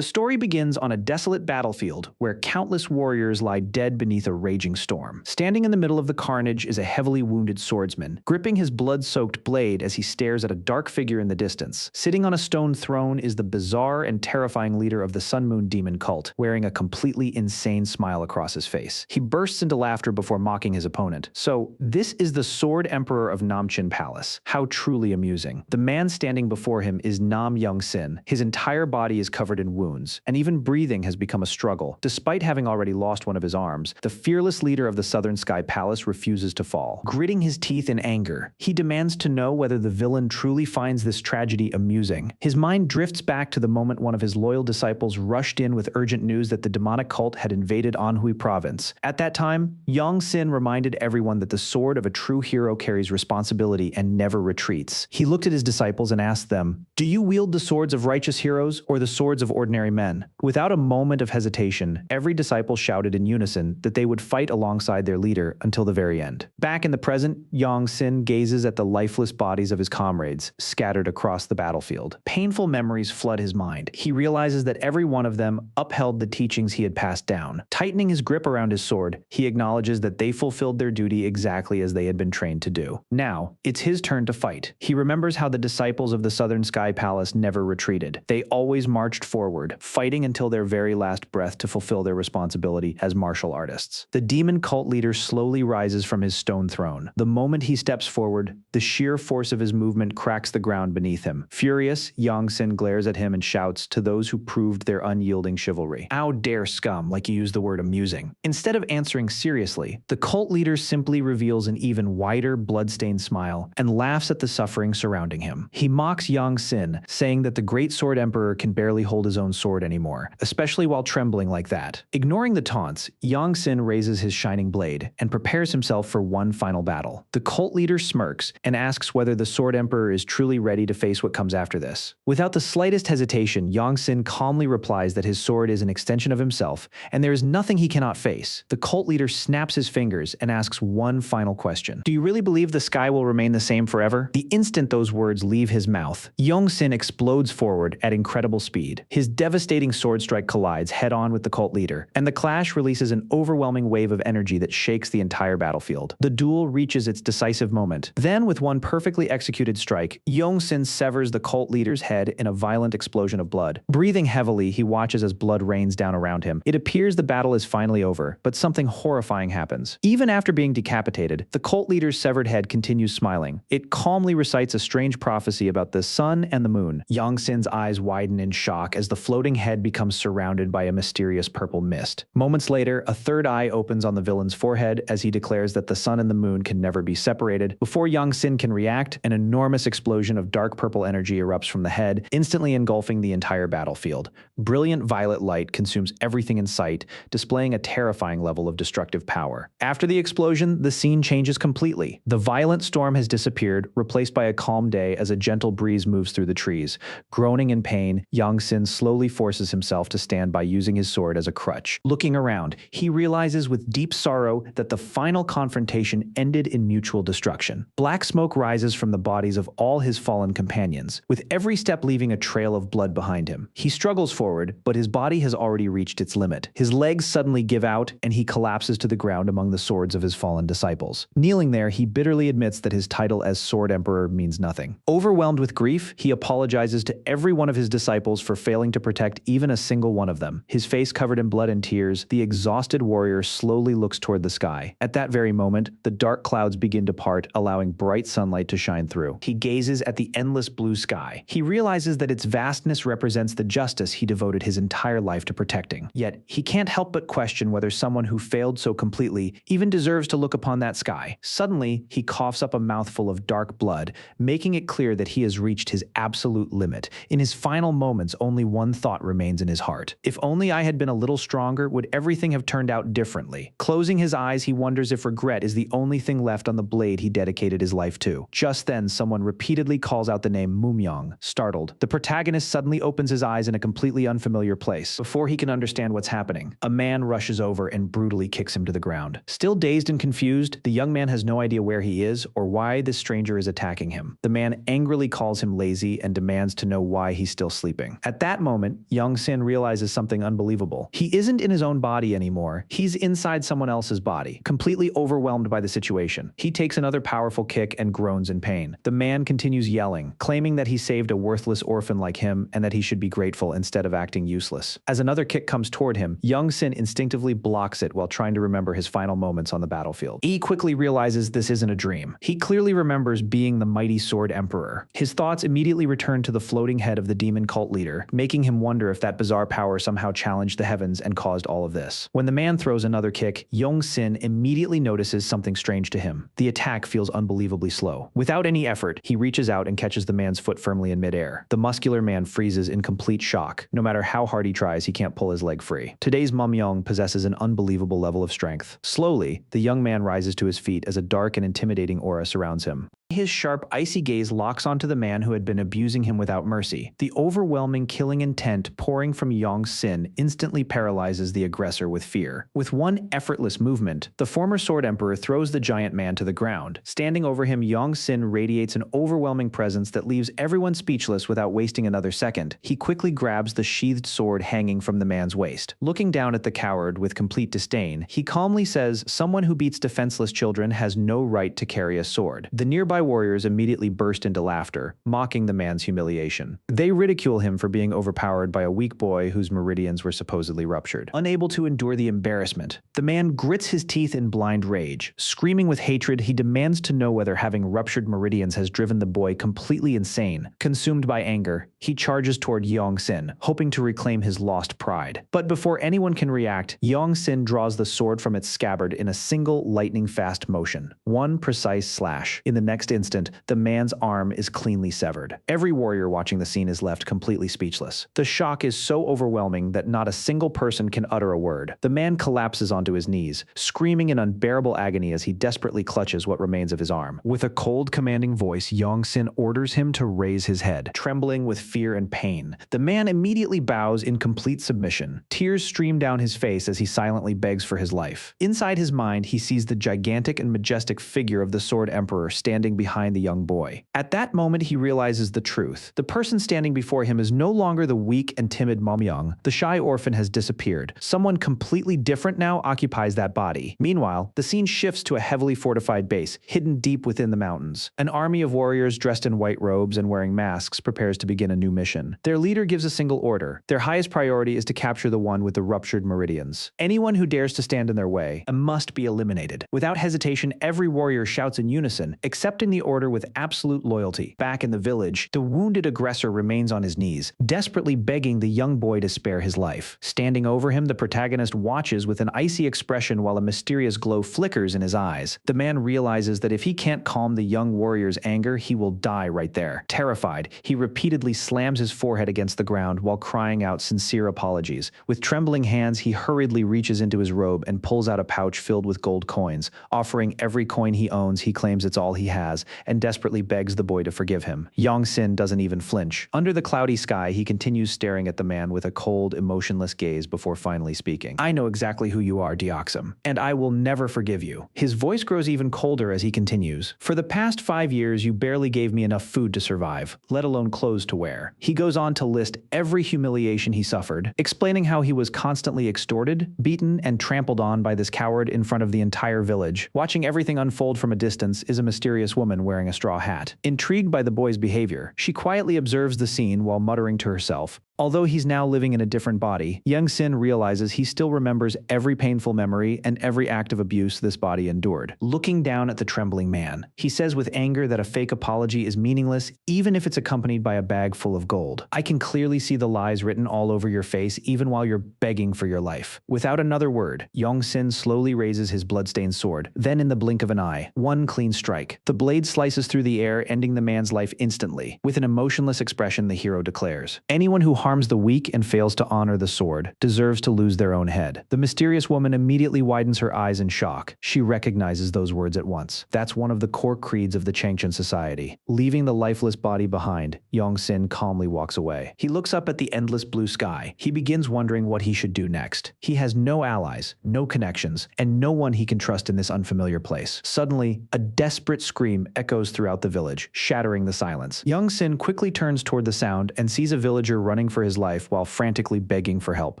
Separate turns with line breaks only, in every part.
The story begins on a desolate battlefield where countless warriors lie dead beneath a raging storm. Standing in the middle of the carnage is a heavily wounded swordsman, gripping his blood-soaked blade as he stares at a dark figure in the distance. Sitting on a stone throne is the bizarre and terrifying leader of the Sun Moon Demon cult, wearing a completely insane smile across his face. He bursts into laughter before mocking his opponent. So, this is the Sword Emperor of Namchin Palace. How truly amusing. The man standing before him is Nam Young-sin. His entire body is covered in wounds, and even breathing has become a struggle. Despite having already lost one of his arms, the fearless leader of the Southern Sky Palace refuses to fall. Gritting his teeth in anger, he demands to know whether the villain truly finds this tragedy amusing. His mind drifts back to the moment one of his loyal disciples rushed in with urgent news that the demonic cult had invaded Anhui province. At that time, Young-sin reminded everyone that the sword of a true hero carries responsibility and never retreats. He looked at his disciples and asked them, "Do you wield the swords of righteous heroes or the swords of ordinary men?" Without a moment of hesitation, every disciple shouted in unison that they would fight alongside their leader until the very end. Back in the present, Young-sin gazes at the lifeless bodies of his comrades, scattered across the battlefield. Painful memories flood his mind. He realizes that every one of them upheld the teachings he had passed down. Tightening his grip around his sword, he acknowledges that they fulfilled their duty exactly as they had been trained to do. Now, it's his turn to fight. He remembers how the disciples of the Southern Sky Palace never retreated. They always marched forward, fighting until their very last breath to fulfill their responsibility as martial artists. The demon cult leader slowly rises from his stone throne. The moment he steps forward, the sheer force of his movement cracks the ground beneath him. Furious, Young-sin glares at him and shouts to those who proved their unyielding chivalry, "How dare scum," like he used the word amusing. Instead of answering seriously, the cult leader simply reveals an even wider, blood-stained smile and laughs at the suffering surrounding him. He mocks Young-sin, saying that the great sword emperor can barely hold his own sword anymore, especially while trembling like that. Ignoring the taunts, Young-sin raises his shining blade and prepares himself for one final battle. The cult leader smirks and asks whether the sword emperor is truly ready to face what comes after this. Without the slightest hesitation, Young-sin calmly replies that his sword is an extension of himself, and there is nothing he cannot face. The cult leader snaps his fingers and asks one final question. "Do you really believe the sky will remain the same forever?" The instant those words leave his mouth, Young-sin explodes forward at incredible speed. His devastating sword strike collides head-on with the cult leader, and the clash releases an overwhelming wave of energy that shakes the entire battlefield. The duel reaches its decisive moment. Then, with one perfectly executed strike, Young-sin severs the cult leader's head in a violent explosion of blood. Breathing heavily, he watches as blood rains down around him. It appears the battle is finally over, but something horrifying happens. Even after being decapitated, the cult leader's severed head continues smiling. It calmly recites a strange prophecy about the sun and the moon. Young-sin's eyes widen in shock as the floating head becomes surrounded by a mysterious purple mist. Moments later, a third eye opens on the villain's forehead as he declares that the sun and the moon can never be separated. Before Young-sin can react, an enormous explosion of dark purple energy erupts from the head, instantly engulfing the entire battlefield. Brilliant violet light consumes everything in sight, displaying a terrifying level of destructive power. After the explosion, the scene changes completely. The violent storm has disappeared, replaced by a calm day as a gentle breeze moves through the trees. Groaning in pain, Young-sin slowly forces himself to stand by using his sword as a crutch. Looking around, he realizes with deep sorrow that the final confrontation ended in mutual destruction. Black smoke rises from the bodies of all his fallen companions, with every step leaving a trail of blood behind him. He struggles forward, but his body has already reached its limit. His legs suddenly give out, and he collapses to the ground among the swords of his fallen disciples. Kneeling there, he bitterly admits that his title as Sword Emperor means nothing. Overwhelmed with grief, he apologizes to every one of his disciples for failing to protect even a single one of them. His face covered in blood and tears, the exhausted warrior slowly looks toward the sky. At that very moment, the dark clouds begin to part, allowing bright sunlight to shine through. He gazes at the endless blue sky. He realizes that its vastness represents the justice he devoted his entire life to protecting. Yet, he can't help but question whether someone who failed so completely even deserves to look upon that sky. Suddenly, he coughs up a mouthful of dark blood, making it clear that he has reached his absolute limit. In his final moments, only one thought remains in his heart. If only I had been a little stronger, would everything have turned out differently? Closing his eyes, he wonders if regret is the only thing left on the blade he dedicated his life to. Just then, someone repeatedly calls out the name Mumyong. Startled, the protagonist suddenly opens his eyes in a completely unfamiliar place. Before he can understand what's happening, a man rushes over and brutally kicks him to the ground. Still dazed and confused, the young man has no idea where he is or why this stranger is attacking him. The man angrily calls him lazy and demands to know why he's still sleeping. At that moment, moment, Young Sin realizes something unbelievable. He isn't in his own body anymore. He's inside someone else's body, completely overwhelmed by the situation. He takes another powerful kick and groans in pain. The man continues yelling, claiming that he saved a worthless orphan like him and that he should be grateful instead of acting useless. As another kick comes toward him, Young Sin instinctively blocks it while trying to remember his final moments on the battlefield. He quickly realizes this isn't a dream. He clearly remembers being the mighty Sword Emperor. His thoughts immediately return to the floating head of the demon cult leader, making him wonder if that bizarre power somehow challenged the heavens and caused all of this. When the man throws another kick, Young Sin immediately notices something strange to him. The attack feels unbelievably slow. Without any effort, he reaches out and catches the man's foot firmly in midair. The muscular man freezes in complete shock. No matter how hard he tries, he can't pull his leg free. Today's Mumyong possesses an unbelievable level of strength. Slowly, the young man rises to his feet as a dark and intimidating aura surrounds him. His sharp, icy gaze locks onto the man who had been abusing him without mercy. The overwhelming killing intent pouring from Young Sin instantly paralyzes the aggressor with fear. With one effortless movement, the former Sword Emperor throws the giant man to the ground. Standing over him, Young Sin radiates an overwhelming presence that leaves everyone speechless without wasting another second. He quickly grabs the sheathed sword hanging from the man's waist. Looking down at the coward with complete disdain, he calmly says, "Someone who beats defenseless children has no right to carry a sword." The nearby warriors immediately burst into laughter, mocking the man's humiliation. They ridicule him for being overpowered by a weak boy whose meridians were supposedly ruptured. Unable to endure the embarrassment, the man grits his teeth in blind rage. Screaming with hatred, he demands to know whether having ruptured meridians has driven the boy completely insane. Consumed by anger, he charges toward Young Sin, hoping to reclaim his lost pride. But before anyone can react, Young Sin draws the sword from its scabbard in a single lightning-fast motion. One precise slash. In the next instant, the man's arm is cleanly severed. Every warrior watching the scene is left completely speechless. The shock is so overwhelming that not a single person can utter a word. The man collapses onto his knees, screaming in unbearable agony as he desperately clutches what remains of his arm. With a cold, commanding voice, Young Sin orders him to raise his head. Trembling with fear and pain, the man immediately bows in complete submission. Tears stream down his face as he silently begs for his life. Inside his mind, he sees the gigantic and majestic figure of the Sword Emperor standing behind the young boy. At that moment, he realizes the truth. The person standing before him is no longer the weak and timid Mumyong. The shy orphan has disappeared. Someone completely different now occupies that body. Meanwhile, the scene shifts to a heavily fortified base, hidden deep within the mountains. An army of warriors dressed in white robes and wearing masks prepares to begin a new mission. Their leader gives a single order. Their highest priority is to capture the one with the ruptured meridians. Anyone who dares to stand in their way must be eliminated. Without hesitation, every warrior shouts in unison, accepting the order with absolute loyalty. Back in the village, the wounded aggressor remains on his knees, desperately begging the young boy to spare his life. Standing over him, the protagonist watches with an icy expression while a mysterious glow flickers in his eyes. The man realizes that if he can't calm the young warrior's anger, he will die right there. Terrified, he repeatedly slams his forehead against the ground while crying out sincere apologies. With trembling hands, he hurriedly reaches into his robe and pulls out a pouch filled with gold coins. Offering every coin he owns, he claims it's all he has, and desperately begs the boy to forgive him. Young Sin doesn't even flinch. Under the cloudy sky, he continues staring at the man with a cold, emotionless gaze before finally speaking. "I know exactly who you are, Deoxym, and I will never forgive you." His voice grows even colder as he continues. "For the past 5 years, you barely gave me enough food to survive, let alone clothes to wear." He goes on to list every humiliation he suffered, explaining how he was constantly extorted, beaten, and trampled on by this coward in front of the entire village. Watching everything unfold from a distance is a mysterious woman wearing a straw hat. Intrigued by the boy's behavior, she quietly observes the scene while muttering to herself. Although he's now living in a different body, Young Sin realizes he still remembers every painful memory and every act of abuse this body endured. Looking down at the trembling man, he says with anger that a fake apology is meaningless even if it's accompanied by a bag full of gold. "I can clearly see the lies written all over your face even while you're begging for your life." Without another word, Young Sin slowly raises his bloodstained sword. Then in the blink of an eye, one clean strike. The blade slices through the air, ending the man's life instantly. With an emotionless expression, the hero declares, "Anyone who harms the weak and fails to honor the sword deserves to lose their own head." The mysterious woman immediately widens her eyes in shock. She recognizes those words at once. That's one of the core creeds of the Changchun society. Leaving the lifeless body behind, Young Sin calmly walks away. He looks up at the endless blue sky. He begins wondering what he should do next. He has no allies, no connections, and no one he can trust in this unfamiliar place. Suddenly, a desperate scream echoes throughout the village, shattering the silence. Young Sin quickly turns toward the sound and sees a villager running for for his life while frantically begging for help.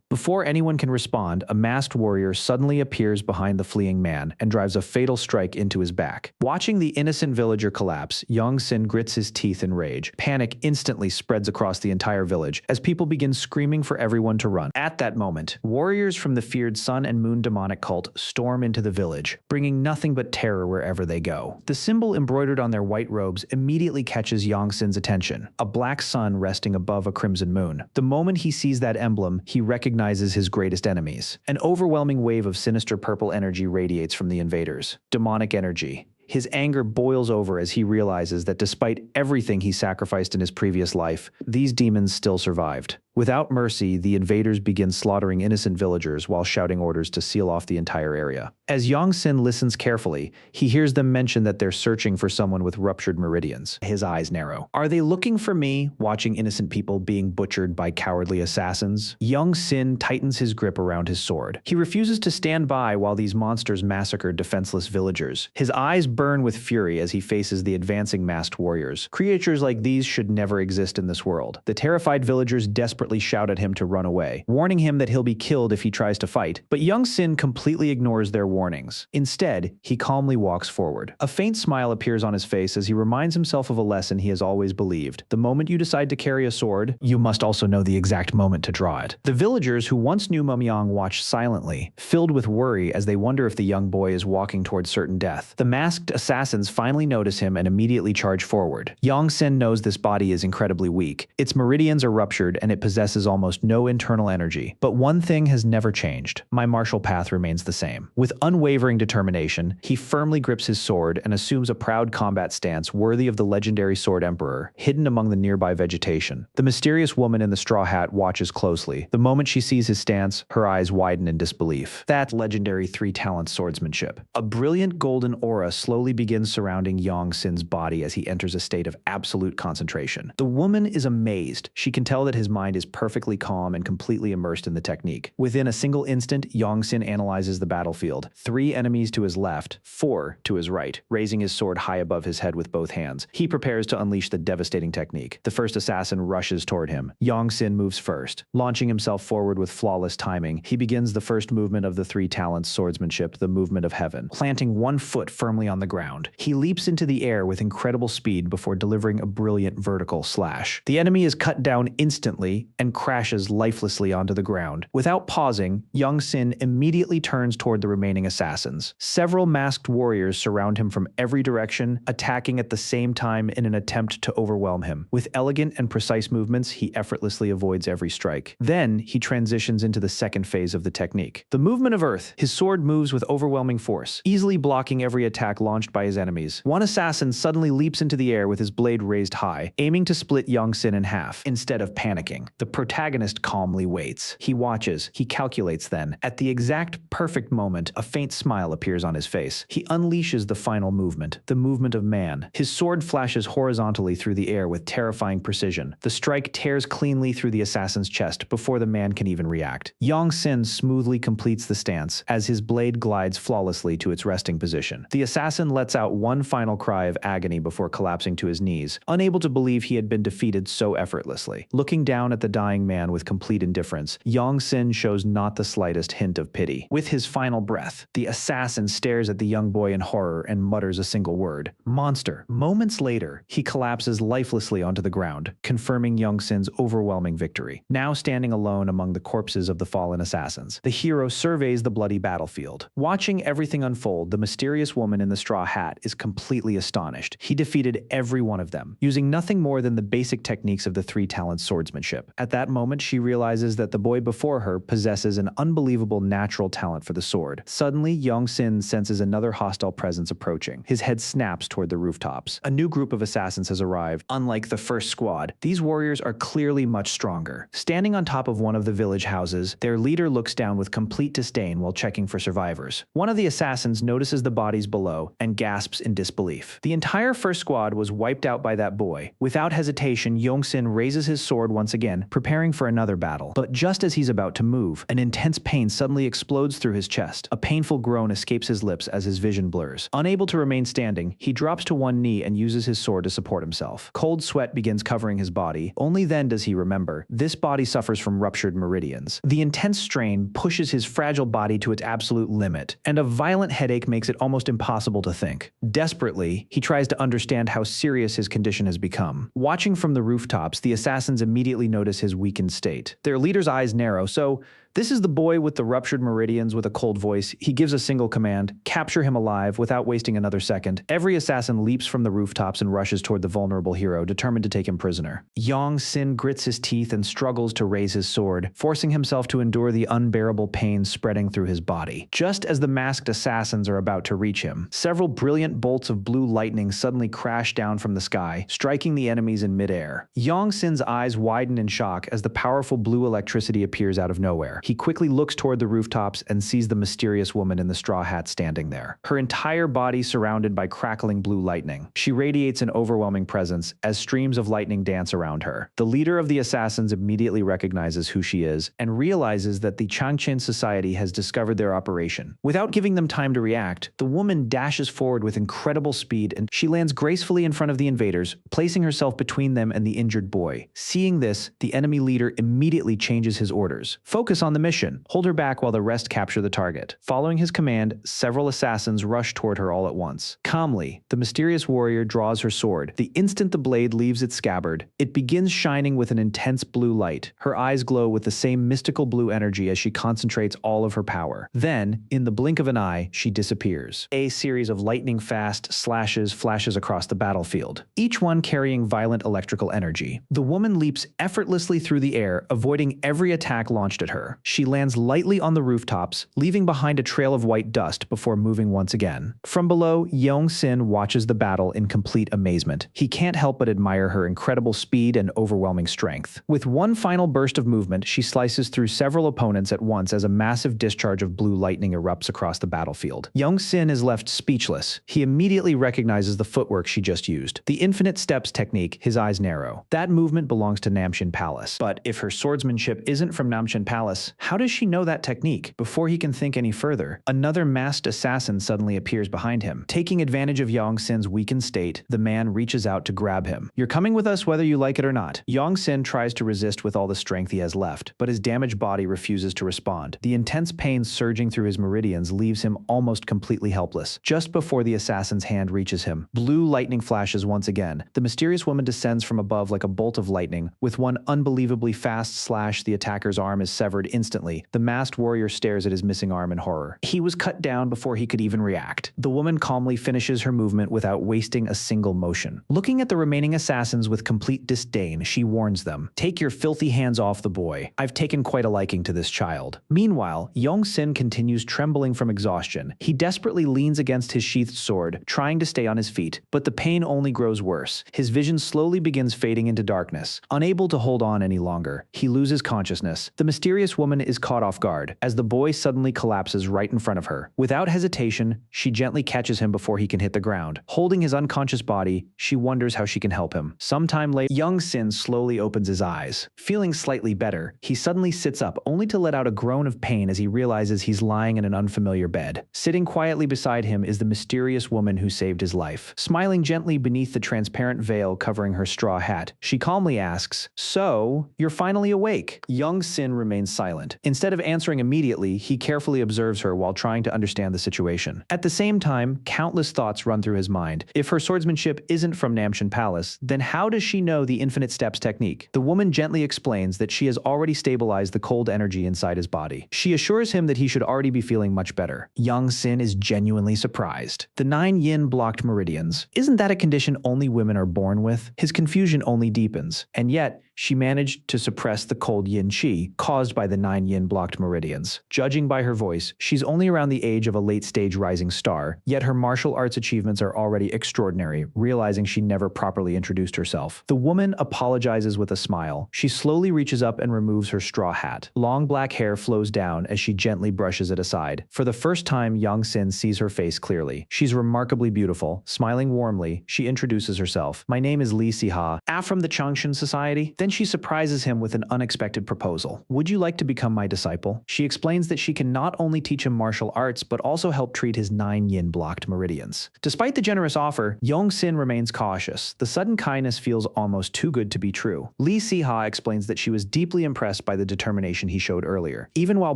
Before anyone can respond, a masked warrior suddenly appears behind the fleeing man and drives a fatal strike into his back. Watching the innocent villager collapse, Yong-sin grits his teeth in rage. Panic instantly spreads across the entire village as people begin screaming for everyone to run. At that moment, warriors from the feared Sun and Moon demonic cult storm into the village, bringing nothing but terror wherever they go. The symbol embroidered on their white robes immediately catches Yong-sin's attention, a black sun resting above a crimson moon. The moment he sees that emblem, he recognizes his greatest enemies. An overwhelming wave of sinister purple energy radiates from the invaders. Demonic energy. His anger boils over as he realizes that despite everything he sacrificed in his previous life, these demons still survived. Without mercy, the invaders begin slaughtering innocent villagers while shouting orders to seal off the entire area. As Yong-sin listens carefully, he hears them mention that they're searching for someone with ruptured meridians. His eyes narrow. Are they looking for me, watching innocent people being butchered by cowardly assassins? Yong-sin tightens his grip around his sword. He refuses to stand by while these monsters massacre defenseless villagers. His eyes burn with fury as he faces the advancing masked warriors. Creatures like these should never exist in this world. The terrified villagers desperately shout at him to run away, warning him that he'll be killed if he tries to fight. But Yong-sin completely ignores their warnings. Instead, he calmly walks forward. A faint smile appears on his face as he reminds himself of a lesson he has always believed. The moment you decide to carry a sword, you must also know the exact moment to draw it. The villagers who once knew Mumyang watch silently, filled with worry as they wonder if the young boy is walking towards certain death. The masked assassins finally notice him and immediately charge forward. Yong-sin knows this body is incredibly weak. Its meridians are ruptured and it possesses almost no internal energy. But one thing has never changed. My martial path remains the same. With unwavering determination, he firmly grips his sword and assumes a proud combat stance worthy of the legendary Sword Emperor, hidden among the nearby vegetation. The mysterious woman in the straw hat watches closely. The moment she sees his stance, her eyes widen in disbelief. That's legendary three-talent swordsmanship. A brilliant golden aura slowly begins surrounding Yong-sin's body as he enters a state of absolute concentration. The woman is amazed. She can tell that his mind is perfectly calm and completely immersed in the technique. Within a single instant, Yong-sin analyzes the battlefield. 3 enemies to his left, 4 to his right. Raising his sword high above his head with both hands, he prepares to unleash the devastating technique. The first assassin rushes toward him. Yong-sin moves first. Launching himself forward with flawless timing, he begins the first movement of the 3 talents swordsmanship, the movement of heaven. Planting one foot firmly on the ground, he leaps into the air with incredible speed before delivering a brilliant vertical slash. The enemy is cut down instantly and crashes lifelessly onto the ground. Without pausing, Yong-sin immediately turns toward the remaining assassins. Several masked warriors surround him from every direction, attacking at the same time in an attempt to overwhelm him. With elegant and precise movements, he effortlessly avoids every strike. Then, he transitions into the second phase of the technique. The movement of earth. His sword moves with overwhelming force, easily blocking every attack launched by his enemies. One assassin suddenly leaps into the air with his blade raised high, aiming to split Yong-sin in half. Instead of panicking, the protagonist calmly waits. He watches, he calculates then. At the exact perfect moment, a faint smile appears on his face. He unleashes the final movement, the movement of man. His sword flashes horizontally through the air with terrifying precision. The strike tears cleanly through the assassin's chest before the man can even react. Yong-sin smoothly completes the stance as his blade glides flawlessly to its resting position. The assassin lets out one final cry of agony before collapsing to his knees, unable to believe he had been defeated so effortlessly. Looking down at the dying man with complete indifference, Yong-sin shows not the slightest hint of pity. With his final breath, the assassin stares at the young boy in horror and mutters a single word: monster. Moments later, he collapses lifelessly onto the ground, confirming Yong-sin's overwhelming victory. Now standing alone among the corpses of the fallen assassins, the hero surveys the bloody battlefield. Watching everything unfold, the mysterious woman in the straw hat is completely astonished. He defeated every one of them, using nothing more than the basic techniques of the 3-talent swordsmanship. At that moment, she realizes that the boy before her possesses an unbelievable natural talent for the sword. Suddenly, Yong-sin senses another hostile presence approaching. His head snaps toward the rooftops. A new group of assassins has arrived. Unlike the first squad, these warriors are clearly much stronger. Standing on top of one of the village houses, their leader looks down with complete disdain while checking for survivors. One of the assassins notices the bodies below and gasps in disbelief. The entire first squad was wiped out by that boy. Without hesitation, Yong-sin raises his sword once again, preparing for another battle. But just as he's about to move, an intense pain suddenly explodes through his chest. A painful groan escapes his lips as his vision blurs. Unable to remain standing, he drops to one knee and uses his sword to support himself. Cold sweat begins covering his body. Only then does he remember. This body suffers from ruptured meridians. The intense strain pushes his fragile body to its absolute limit, and a violent headache makes it almost impossible to think. Desperately, he tries to understand how serious his condition has become. Watching from the rooftops, the assassins immediately notice his weakened state. Their leader's eyes narrow, so this is the boy with the ruptured meridians. With a cold voice, he gives a single command: capture him alive. Without wasting another second, every assassin leaps from the rooftops and rushes toward the vulnerable hero, determined to take him prisoner. Yang Sin grits his teeth and struggles to raise his sword, forcing himself to endure the unbearable pain spreading through his body. Just as the masked assassins are about to reach him, several brilliant bolts of blue lightning suddenly crash down from the sky, striking the enemies in midair. Yang Sin's eyes widen in shock as the powerful blue electricity appears out of nowhere. He quickly looks toward the rooftops and sees the mysterious woman in the straw hat standing there, her entire body surrounded by crackling blue lightning. She radiates an overwhelming presence as streams of lightning dance around her. The leader of the assassins immediately recognizes who she is and realizes that the Changchen Society has discovered their operation. Without giving them time to react, the woman dashes forward with incredible speed and she lands gracefully in front of the invaders, placing herself between them and the injured boy. Seeing this, the enemy leader immediately changes his orders. Focus on the mission. Hold her back while the rest capture the target. Following his command, several assassins rush toward her all at once. Calmly, the mysterious warrior draws her sword. The instant the blade leaves its scabbard, it begins shining with an intense blue light. Her eyes glow with the same mystical blue energy as she concentrates all of her power. Then, in the blink of an eye, she disappears. A series of lightning-fast slashes flashes across the battlefield, each one carrying violent electrical energy. The woman leaps effortlessly through the air, avoiding every attack launched at her. She lands lightly on the rooftops, leaving behind a trail of white dust before moving once again. From below, Yang Sin watches the battle in complete amazement. He can't help but admire her incredible speed and overwhelming strength. With one final burst of movement, she slices through several opponents at once as a massive discharge of blue lightning erupts across the battlefield. Yang Sin is left speechless. He immediately recognizes the footwork she just used. The infinite steps technique, his eyes narrow. That movement belongs to Namchen Palace. But if her swordsmanship isn't from Namchen Palace, how does she know that technique? Before he can think any further, another masked assassin suddenly appears behind him. Taking advantage of Yang Sin's weakened state, the man reaches out to grab him. "You're coming with us whether you like it or not." Yang Sin tries to resist with all the strength he has left, but his damaged body refuses to respond. The intense pain surging through his meridians leaves him almost completely helpless. Just before the assassin's hand reaches him, blue lightning flashes once again. The mysterious woman descends from above like a bolt of lightning. With one unbelievably fast slash, the attacker's arm is severed instantly. The masked warrior stares at his missing arm in horror. He was cut down before he could even react. The woman calmly finishes her movement without wasting a single motion. Looking at the remaining assassins with complete disdain, she warns them, "Take your filthy hands off the boy. I've taken quite a liking to this child." Meanwhile, Yang Sin continues trembling from exhaustion. He desperately leans against his sheathed sword, trying to stay on his feet, but the pain only grows worse. His vision slowly begins fading into darkness. Unable to hold on any longer, he loses consciousness. The mysterious woman is caught off guard as the boy suddenly collapses right in front of her. Without hesitation, she gently catches him before he can hit the ground. Holding his unconscious body, she wonders how she can help him. Sometime later, Yang Sin slowly opens his eyes. Feeling slightly better, he suddenly sits up only to let out a groan of pain as he realizes he's lying in an unfamiliar bed. Sitting quietly beside him is the mysterious woman who saved his life. Smiling gently beneath the transparent veil covering her straw hat, she calmly asks, "So, you're finally awake?" Yang Sin remains silent. Instead of answering immediately, he carefully observes her while trying to understand the situation. At the same time, countless thoughts run through his mind. If her swordsmanship isn't from Namchen Palace, then how does she know the infinite steps technique? The woman gently explains that she has already stabilized the cold energy inside his body. She assures him that he should already be feeling much better. Yang Sin is genuinely surprised. The 9 yin blocked meridians. Isn't that a condition only women are born with? His confusion only deepens. And yet, she managed to suppress the cold yin chi caused by the 9 yin blocked meridians. Judging by her voice, she's only around the age of a late-stage rising star, yet her martial arts achievements are already extraordinary, realizing she never properly introduced herself. The woman apologizes with a smile. She slowly reaches up and removes her straw hat. Long black hair flows down as she gently brushes it aside. For the first time, Yang Sin sees her face clearly. She's remarkably beautiful. Smiling warmly, she introduces herself. "My name is Li Siha, from the Changchen Society." Then Then she surprises him with an unexpected proposal. Would you like to become my disciple? She explains that she can not only teach him martial arts, but also help treat his 9 yin-blocked meridians. Despite the generous offer, Yong-sin remains cautious. The sudden kindness feels almost too good to be true. Lee Si-ha explains that she was deeply impressed by the determination he showed earlier. Even while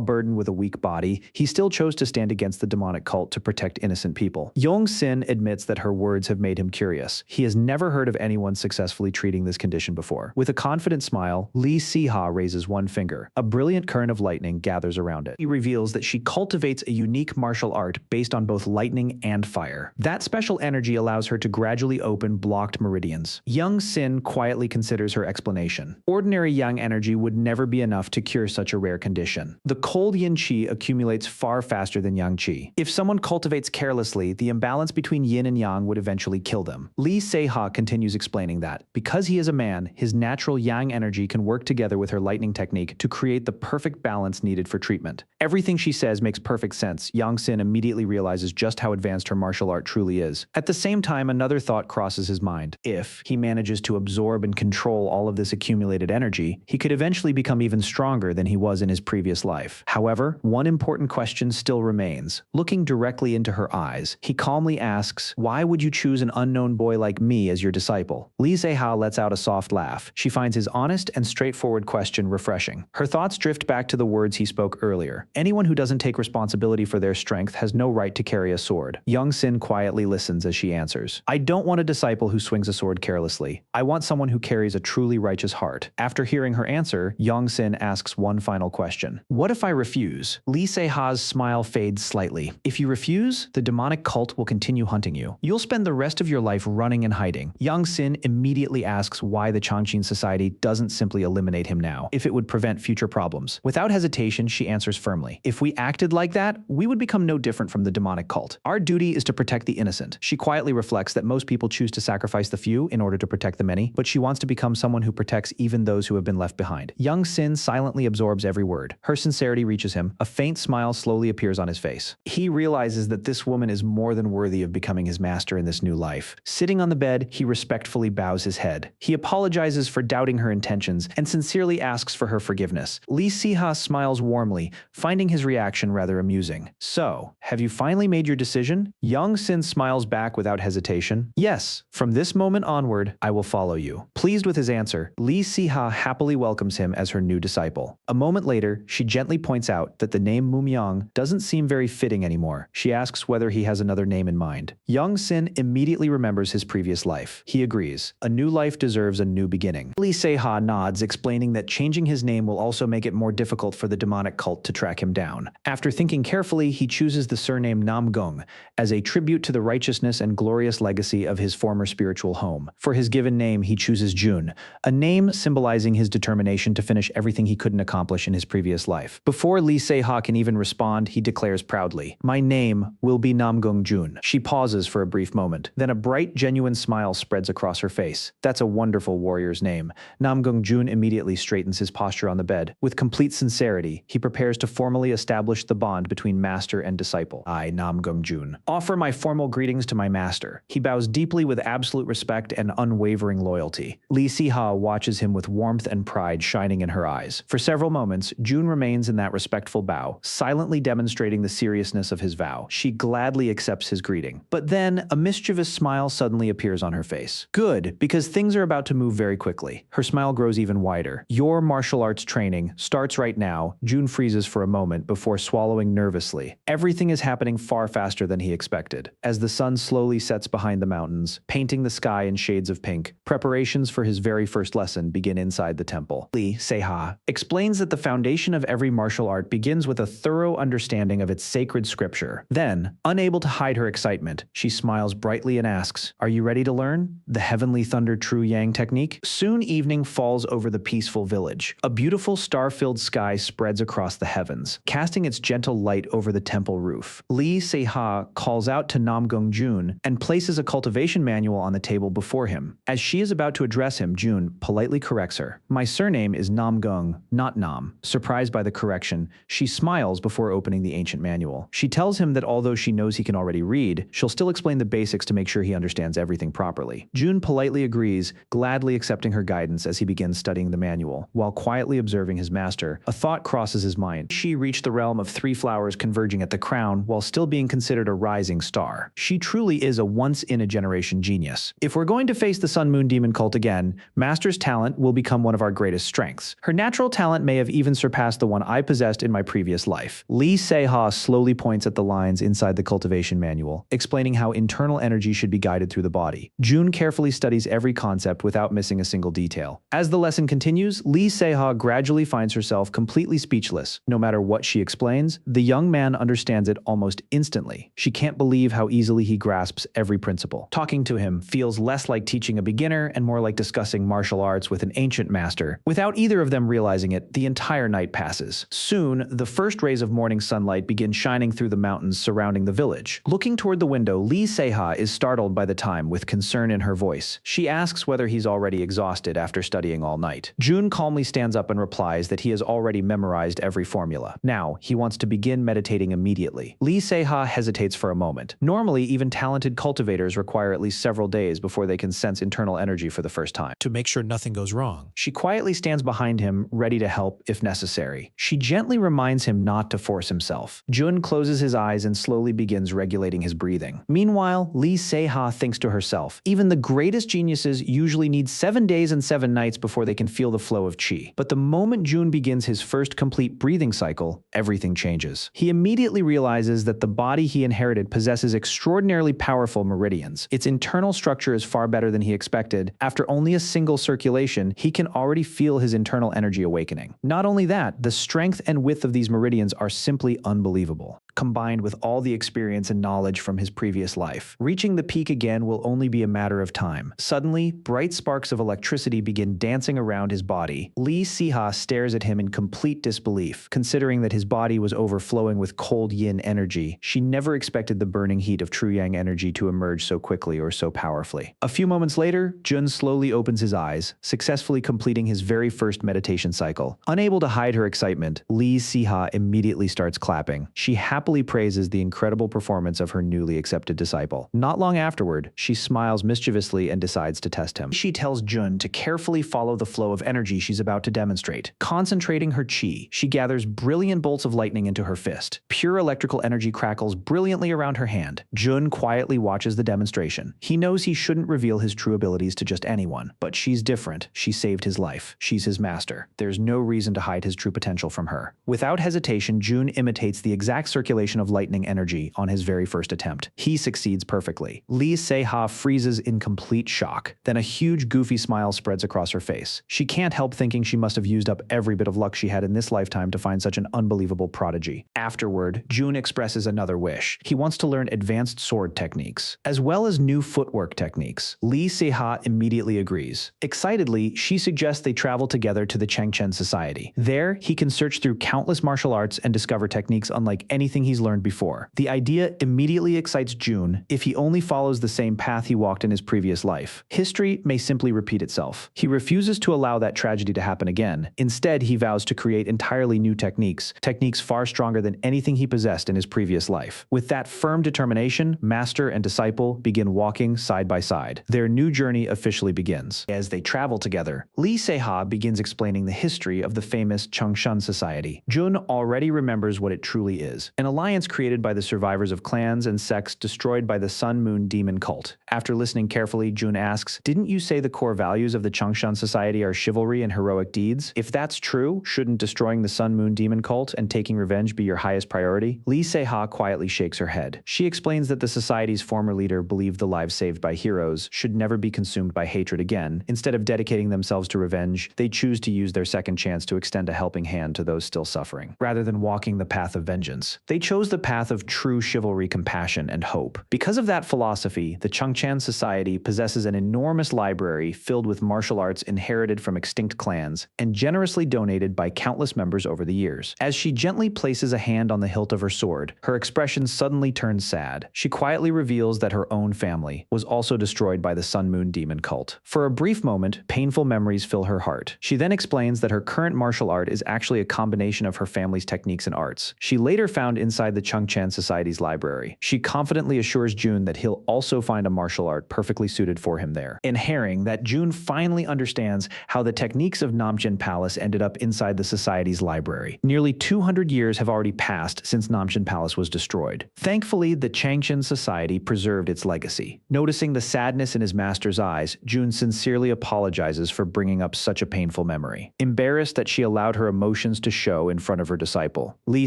burdened with a weak body, he still chose to stand against the demonic cult to protect innocent people. Yong-sin admits that her words have made him curious. He has never heard of anyone successfully treating this condition before. With a confident smile, Lee Si-ha raises one finger. A brilliant current of lightning gathers around it. He reveals that she cultivates a unique martial art based on both lightning and fire. That special energy allows her to gradually open blocked meridians. Young-sin quietly considers her explanation. Ordinary yang energy would never be enough to cure such a rare condition. The cold yin qi accumulates far faster than yang qi. If someone cultivates carelessly, the imbalance between yin and yang would eventually kill them. Lee Se-ha continues explaining that, because he is a man, his natural yang energy can work together with her lightning technique to create the perfect balance needed for treatment. Everything she says makes perfect sense. Yang-sin immediately realizes just how advanced her martial art truly is. At the same time, another thought crosses his mind. If he manages to absorb and control all of this accumulated energy, he could eventually become even stronger than he was in his previous life. However, one important question still remains. Looking directly into her eyes, he calmly asks, "Why would you choose an unknown boy like me as your disciple?" Lee Se-ha lets out a soft laugh. She finds his honest and straightforward question refreshing. Her thoughts drift back to the words he spoke earlier. Anyone who doesn't take responsibility for their strength has no right to carry a sword. Young-sin quietly listens as she answers, "I don't want a disciple who swings a sword carelessly. I want someone who carries a truly righteous heart." After hearing her answer, Young-sin asks one final question. "What if I refuse?" Lee Se-ha's smile fades slightly. "If you refuse, the demonic cult will continue hunting you. You'll spend the rest of your life running and hiding." Young-sin immediately asks why the Changqing Society doesn't simply eliminate him now, if it would prevent future problems. Without hesitation, she answers firmly, "If we acted like that, we would become no different from the demonic cult. Our duty is to protect the innocent." She quietly reflects that most people choose to sacrifice the few in order to protect the many, but she wants to become someone who protects even those who have been left behind. Young-sin silently absorbs every word. Her sincerity reaches him. A faint smile slowly appears on his face. He realizes that this woman is more than worthy of becoming his master in this new life. Sitting on the bed, he respectfully bows his head. He apologizes for doubting her intentions and sincerely asks for her forgiveness. Lee Si-ha smiles warmly, finding his reaction rather amusing. "So, have you finally made your decision?" Young-sin smiles back without hesitation. "Yes, from this moment onward, I will follow you." Pleased with his answer, Lee Si-ha happily welcomes him as her new disciple. A moment later, she gently points out that the name Mumyang doesn't seem very fitting anymore. She asks whether he has another name in mind. Young-sin immediately remembers his previous life. He agrees. A new life deserves a new beginning. Lee Se-ha nods, explaining that changing his name will also make it more difficult for the demonic cult to track him down. After thinking carefully, he chooses the surname Namgung as a tribute to the righteousness and glorious legacy of his former spiritual home. For his given name, he chooses Jun, a name symbolizing his determination to finish everything he couldn't accomplish in his previous life. Before Lee Se-ha can even respond, he declares proudly, "My name will be Namgung Jun." She pauses for a brief moment. Then a bright, genuine smile spreads across her face. "That's a wonderful warrior's name." Namgung Jun immediately straightens his posture on the bed. With complete sincerity, he prepares to formally establish the bond between master and disciple. "I, Namgung Jun, offer my formal greetings to my master." He bows deeply with absolute respect and unwavering loyalty. Lee Si-ha watches him with warmth and pride shining in her eyes. For several moments, Jun remains in that respectful bow, silently demonstrating the seriousness of his vow. She gladly accepts his greeting. But then, a mischievous smile suddenly appears on her face. "Good, because things are about to move very quickly." Her smile grows even wider. "Your martial arts training starts right now." Jun freezes for a moment before swallowing nervously. Everything is happening far faster than he expected. As the sun slowly sets behind the mountains, painting the sky in shades of pink, preparations for his very first lesson begin inside the temple. Lee Se-ha explains that the foundation of every martial art begins with a thorough understanding of its sacred scripture. Then, unable to hide her excitement, she smiles brightly and asks, "Are you ready to learn the heavenly thunder true yang technique?" Soon evening falls over the peaceful village. A beautiful star-filled sky spreads across the heavens, casting its gentle light over the temple roof. Lee Se-ha calls out to Namgung Jun and places a cultivation manual on the table before him. As she is about to address him, Jun politely corrects her. "My surname is Namgung, not Nam." Surprised by the correction, she smiles before opening the ancient manual. She tells him that although she knows he can already read, she'll still explain the basics to make sure he understands everything properly. Jun politely agrees, gladly accepting her guidance tense as he begins studying the manual. While quietly observing his master, a thought crosses his mind. She reached the realm of 3 flowers converging at the crown while still being considered a rising star. She truly is a once-in-a-generation genius. If we're going to face the Sun Moon Demon cult again, Master's talent will become one of our greatest strengths. Her natural talent may have even surpassed the one I possessed in my previous life. Lee Se-ha slowly points at the lines inside the cultivation manual, explaining how internal energy should be guided through the body. June carefully studies every concept without missing a single detail. As the lesson continues, Lee Se-ha gradually finds herself completely speechless. No matter what she explains, the young man understands it almost instantly. She can't believe how easily he grasps every principle. Talking to him feels less like teaching a beginner and more like discussing martial arts with an ancient master. Without either of them realizing it, the entire night passes. Soon, the first rays of morning sunlight begin shining through the mountains surrounding the village. Looking toward the window, Lee Se-ha is startled by the time with concern in her voice. She asks whether he's already exhausted after studying all night. June calmly stands up and replies that he has already memorized every formula. Now, he wants to begin meditating immediately. Lee Se-ha hesitates for a moment. Normally, even talented cultivators require at least several days before they can sense internal energy for the first time.
To make sure nothing goes wrong.
She quietly stands behind him, ready to help if necessary. She gently reminds him not to force himself. Jun closes his eyes and slowly begins regulating his breathing. Meanwhile, Lee Se-ha thinks to herself, even the greatest geniuses usually need 7 days and 7 nights before they can feel the flow of qi. But the moment Jun begins his first complete breathing cycle, everything changes. He immediately realizes that the body he inherited possesses extraordinarily powerful meridians. Its internal structure is far better than he expected. After only a single circulation, he can already feel his internal energy awakening. Not only that, the strength and width of these meridians are simply unbelievable, combined with all the experience and knowledge from his previous life. Reaching the peak again will only be a matter of time. Suddenly, bright sparks of electricity begin dancing around his body. Lee Se-ha stares at him in complete disbelief, considering that his body was overflowing with cold yin energy. She never expected the burning heat of true yang energy to emerge so quickly or so powerfully. A few moments later, Jun slowly opens his eyes, successfully completing his very first meditation cycle. Unable to hide her excitement, Lee Se-ha immediately starts clapping. She happily praises the incredible performance of her newly accepted disciple. Not long afterward, she smiles mischievously and decides to test him. She tells Jun to carefully follow the flow of energy she's about to demonstrate. Concentrating her qi, she gathers brilliant bolts of lightning into her fist. Pure electrical energy crackles brilliantly around her hand. Jun quietly watches the demonstration. He knows he shouldn't reveal his true abilities to just anyone, but she's different. She saved his life. She's his master. There's no reason to hide his true potential from her. Without hesitation, Jun imitates the exact circulation of lightning energy on his very first attempt. He succeeds perfectly. Lee Se-ha freezes in complete shock. Then a huge goofy smile spreads across her face. She can't help thinking she must have used up every bit of luck she had in this lifetime to find such an unbelievable prodigy. Afterward, Jun expresses another wish. He wants to learn advanced sword techniques, as well as new footwork techniques. Lee Se-ha immediately agrees. Excitedly, she suggests they travel together to the Changchen Society. There, he can search through countless martial arts and discover techniques unlike anything he's learned before. The idea immediately excites Jun if he only follows the same path he walked in his previous life. History may simply repeat itself. He refuses to allow that tragedy to happen again. Instead, he vows to create entirely new techniques far stronger than anything he possessed in his previous life. With that firm determination, master and disciple begin walking side by side. Their new journey officially begins. As they travel together, Lee Se-ha begins explaining the history of the famous Changchen Society. Jun already remembers what it truly is, an alliance created by the survivors of clans and sects destroyed by the Sun Moon Demon cult. After listening carefully, Jun asks, "Didn't you say the core values of the Changchen Society are chivalry and heroic deeds? If that's true, shouldn't destroying the Sun Moon Demon cult and taking revenge be your highest priority?" Lee Se-ha quietly shakes her head. She explains that the society's former leader believed the lives saved by heroes should never be consumed by hatred again. Instead of dedicating themselves to revenge, they choose to use their second chance to extend a helping hand to those still suffering. Rather than walking the path of vengeance, they chose the path of true chivalry, compassion, and hope. Because of that philosophy, the Changchen Society possesses an enormous library filled with martial arts inherited from extinct clans and generously donated by countless members over the years. As she gently places a hand on the hilt of her sword, her expression suddenly turns sad. She quietly reveals that her own family was also destroyed by the Sun Moon Demon cult. For a brief moment, painful memories fill her heart. She then explains that her current martial art is actually a combination of her family's techniques and arts. She later found inside the Changchan Society's library. She confidently assures Jun that he'll also find a martial art perfectly suited for him there, inhering that Jun finally understands how the techniques of Namchen Palace ended up inside the Society's library. Nearly 200 years have already passed since Namchen Palace was destroyed. Thankfully, the Changchan Society preserved its legacy. Noticing the sadness in his master's eyes, Jun sincerely apologizes for bringing up such a painful memory. Embarrassed that she allowed her emotions to show in front of her disciple, Li